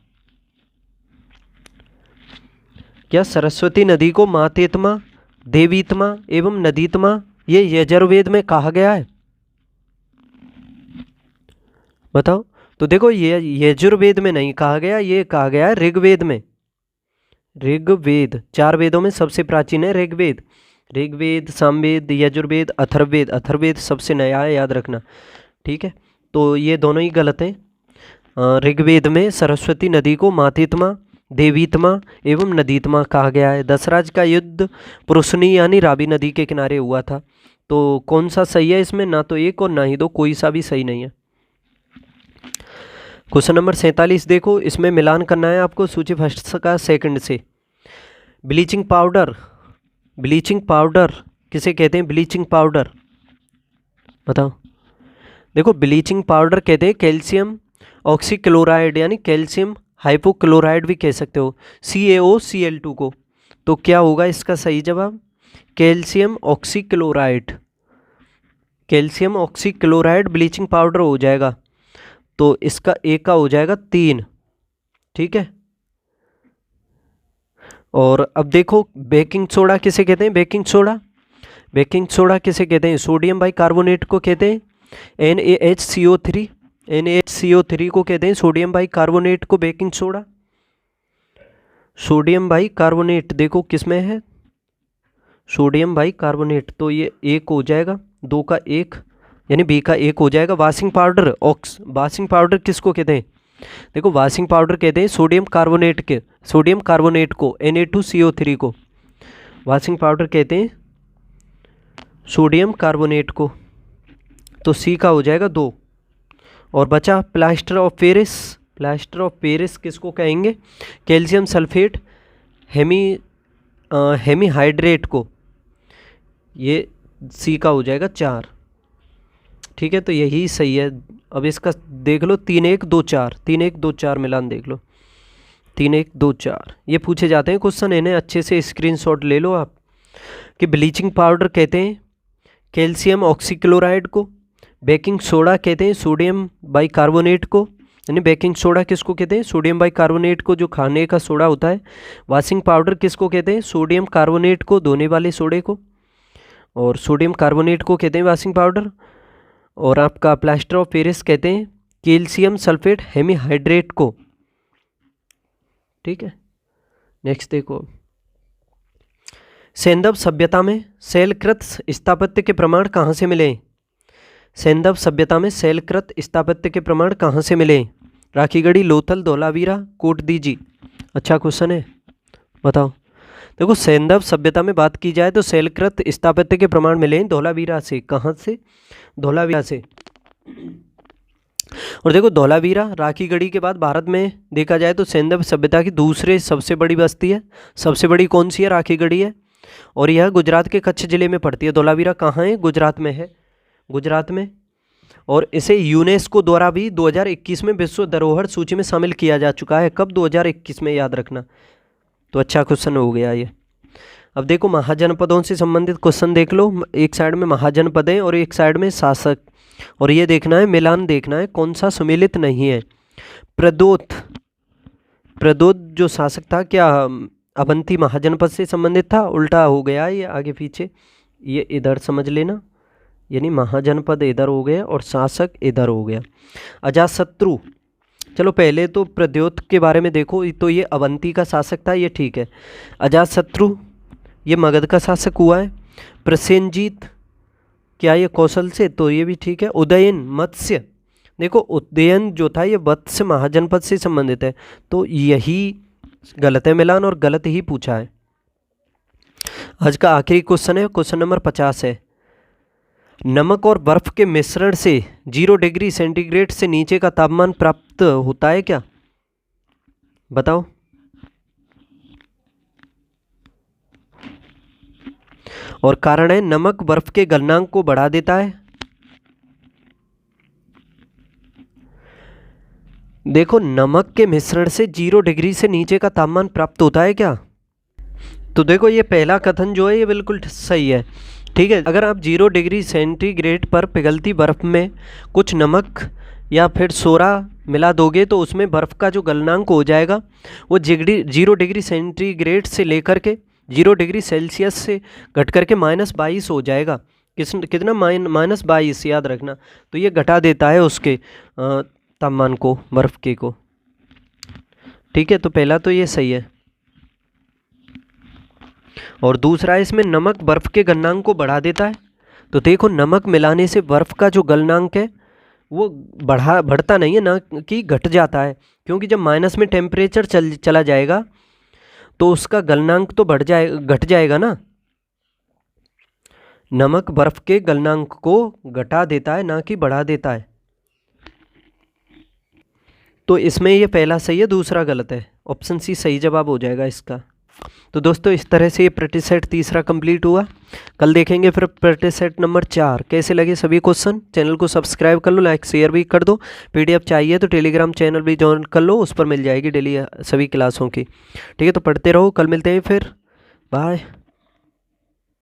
क्या सरस्वती नदी को मातेत्मा, देवीत्मा एवं नदीत्मा ये यजुर्वेद में कहा गया है? बताओ। तो देखो ये यजुर्वेद में नहीं कहा गया, ये कहा गया है ऋग्वेद में। ऋग्वेद 4 वेदों में सबसे प्राचीन है ऋग्वेद। ऋग्वेद, सामवेद, यजुर्वेद, अथर्ववेद। अथर्ववेद सबसे नया है, याद रखना, ठीक है। तो ये दोनों ही गलत हैं। ऋग्वेद में सरस्वती नदी को मातेत्मा, देवीतमा एवं नदीतमा कहा गया है। दशराज का युद्ध पुरुषनी यानी रावी नदी के किनारे हुआ था। तो कौन सा सही है इसमें? ना तो एक और ना ही दो, कोई सा भी सही नहीं है। क्वेश्चन नंबर 47 देखो, इसमें मिलान करना है आपको सूची फर्स्ट का सेकंड से। ब्लीचिंग पाउडर, ब्लीचिंग पाउडर किसे कहते हैं? ब्लीचिंग पाउडर बताओ। देखो ब्लीचिंग पाउडर कहते हैं कैल्शियम ऑक्सीक्लोराइड यानी कैल्शियम हाइपोक्लोराइड भी कह सकते हो, CaOCl2 को। तो क्या होगा इसका सही जवाब? Calcium oxychloride, calcium oxychloride bleaching powder हो जाएगा। तो इसका एक का हो जाएगा 3, ठीक है। और अब देखो बेकिंग सोडा किसे कहते हैं? बेकिंग सोडा, बेकिंग सोडा किसे कहते हैं? सोडियम बाइकार्बोनेट को कहते हैं NaHCO3, NaHCO3 को कहते हैं सोडियम बाइकार्बोनेट को बेकिंग सोडा। सोडियम बाइकार्बोनेट देखो किसमें है? सोडियम बाइकार्बोनेट, तो ये एक हो जाएगा, 2 का 1 यानी बी का 1 हो जाएगा। वॉशिंग पाउडर, वॉशिंग पाउडर किसको कहते हैं? देखो वॉशिंग पाउडर कहते हैं सोडियम कार्बोनेट के, सोडियम कार्बोनेट को, Na2CO3 को वॉशिंग पाउडर कहते हैं सोडियम कार्बोनेट को। तो सी का हो जाएगा 2। और बचा plaster of Paris, plaster of Paris किसको कहेंगे? कैल्शियम सल्फेट हेमीहाइड्रेट को, ये सी का हो जाएगा 4, ठीक है। तो यही सही है। अब इसका देख लो 3 1 2 4, 3 1 2 4 मिलान देख लो, 3 1 2 4 ये पूछे जाते हैं क्वेश्चन, इन्हें अच्छे से स्क्रीनशॉट ले लो आप। कि ब्लीचिंग पाउडर कहते हैं कैल्शियम ऑक्सीक्लोराइड को, बेकिंग सोडा कहते हैं सोडियम बाइकार्बोनेट को, यानी बेकिंग सोडा किसको कहते हैं? सोडियम बाइकार्बोनेट को, जो खाने का सोडा होता है। वॉशिंग पाउडर किसको कहते हैं? सोडियम कार्बोनेट को, धोने वाले सोडे को, और सोडियम कार्बोनेट को कहते हैं वॉशिंग पाउडर। और आपका प्लास्टर ऑफ पेरिस कहते हैं कैल्शियम सल्फेट हेमीहाइड्रेट को, ठीक है। नेक्स्ट देखो, सैंधव सभ्यता में शैलकृत स्थापत्य के प्रमाण कहाँ से मिले? सैंधव सभ्यता में शैलकृत स्थापत्य के प्रमाण कहाँ से मिले? राखीगढ़ी, लोथल, धौलावीरा, कोटदीजी। अच्छा क्वेश्चन है, बताओ। देखो सैंधव सभ्यता में बात की जाए तो शैलकृत स्थापत्य के प्रमाण मिले धौलावीरा से। कहाँ से? धौलावीरा से। और देखो धौलावीरा राखीगढ़ी के बाद भारत में देखा जाए तो सैंधव सभ्यता की दूसरे सबसे बड़ी बस्ती है। सबसे बड़ी कौन सी है? राखीगढ़ी है। और यह गुजरात के कच्छ जिले में पड़ती है। धौलावीरा कहाँ है? गुजरात में है, गुजरात में। और इसे यूनेस्को द्वारा भी 2021 में विश्व धरोहर सूची में शामिल किया जा चुका है। कब? 2021 में, याद रखना। तो अच्छा क्वेश्चन हो गया ये। अब देखो महाजनपदों से संबंधित क्वेश्चन देख लो। एक साइड में महाजनपद है और एक साइड में शासक, और ये देखना है, मिलान देखना है कौन सा सुमेलित नहीं है। प्रदोत, प्रदोत जो शासक था क्या अवंती महाजनपद से संबंधित था? उल्टा हो गया ये आगे पीछे, ये इधर समझ लेना, यानी महाजनपद इधर हो गया और शासक इधर हो गया। अजातशत्रु, चलो पहले तो प्रद्योत के बारे में देखो, तो ये अवंती का शासक था, ये ठीक है। अजातशत्रु ये मगध का शासक हुआ है। प्रसेनजीत क्या ये कौशल से? तो ये भी ठीक है। उदयन मत्स्य, देखो उदयन जो था ये मत्स्य महाजनपद से संबंधित है, तो यही गलत है मिलान, और गलत ही पूछा है। आज का आखिरी क्वेश्चन है, क्वेश्चन नंबर 50 है। नमक और बर्फ के मिश्रण से 0 डिग्री सेंटीग्रेड से नीचे का तापमान प्राप्त होता है क्या? बताओ। और कारण है नमक बर्फ के गलनांक को बढ़ा देता है। देखो नमक के मिश्रण से 0 डिग्री से नीचे का तापमान प्राप्त होता है क्या? तो देखो ये पहला कथन जो है ये बिल्कुल सही है, ठीक है। अगर आप 0 डिग्री सेंटीग्रेड पर पिघलती बर्फ में कुछ नमक या फिर सोडा मिला दोगे तो उसमें बर्फ़ का जो गलनांक हो जाएगा वो 0 डिग्री सेंटीग्रेड से लेकर के 0 डिग्री सेल्सियस से घट करके -22 हो जाएगा। कितना? -22, याद रखना। तो ये घटा देता है उसके तापमान को, बर्फ़ के को, ठीक है। तो पहला तो ये सही है। और दूसरा इसमें नमक बर्फ़ के गलनांक को बढ़ा देता है। तो देखो नमक मिलाने से बर्फ़ का जो गलनांक है वो बढ़ता नहीं है, ना कि घट जाता है, क्योंकि जब माइनस में टेम्परेचर चला जाएगा तो उसका गलनांक तो घट जाएगा ना। नमक बर्फ के गलनांक को घटा देता है, ना कि बढ़ा देता है। तो इसमें ये पहला सही है, दूसरा गलत है। ऑप्शन सी सही जवाब हो जाएगा इसका। तो दोस्तों इस तरह से ये प्रैक्टिस सेट तीसरा कंप्लीट हुआ। कल देखेंगे फिर प्रैक्टिस सेट नंबर 4। कैसे लगे सभी क्वेश्चन? चैनल को सब्सक्राइब कर लो, लाइक शेयर भी कर दो। पीडीएफ चाहिए तो टेलीग्राम चैनल भी ज्वाइन कर लो, उस पर मिल जाएगी डेली सभी क्लासों की। ठीक है, तो पढ़ते रहो, कल मिलते हैं फिर, बाय।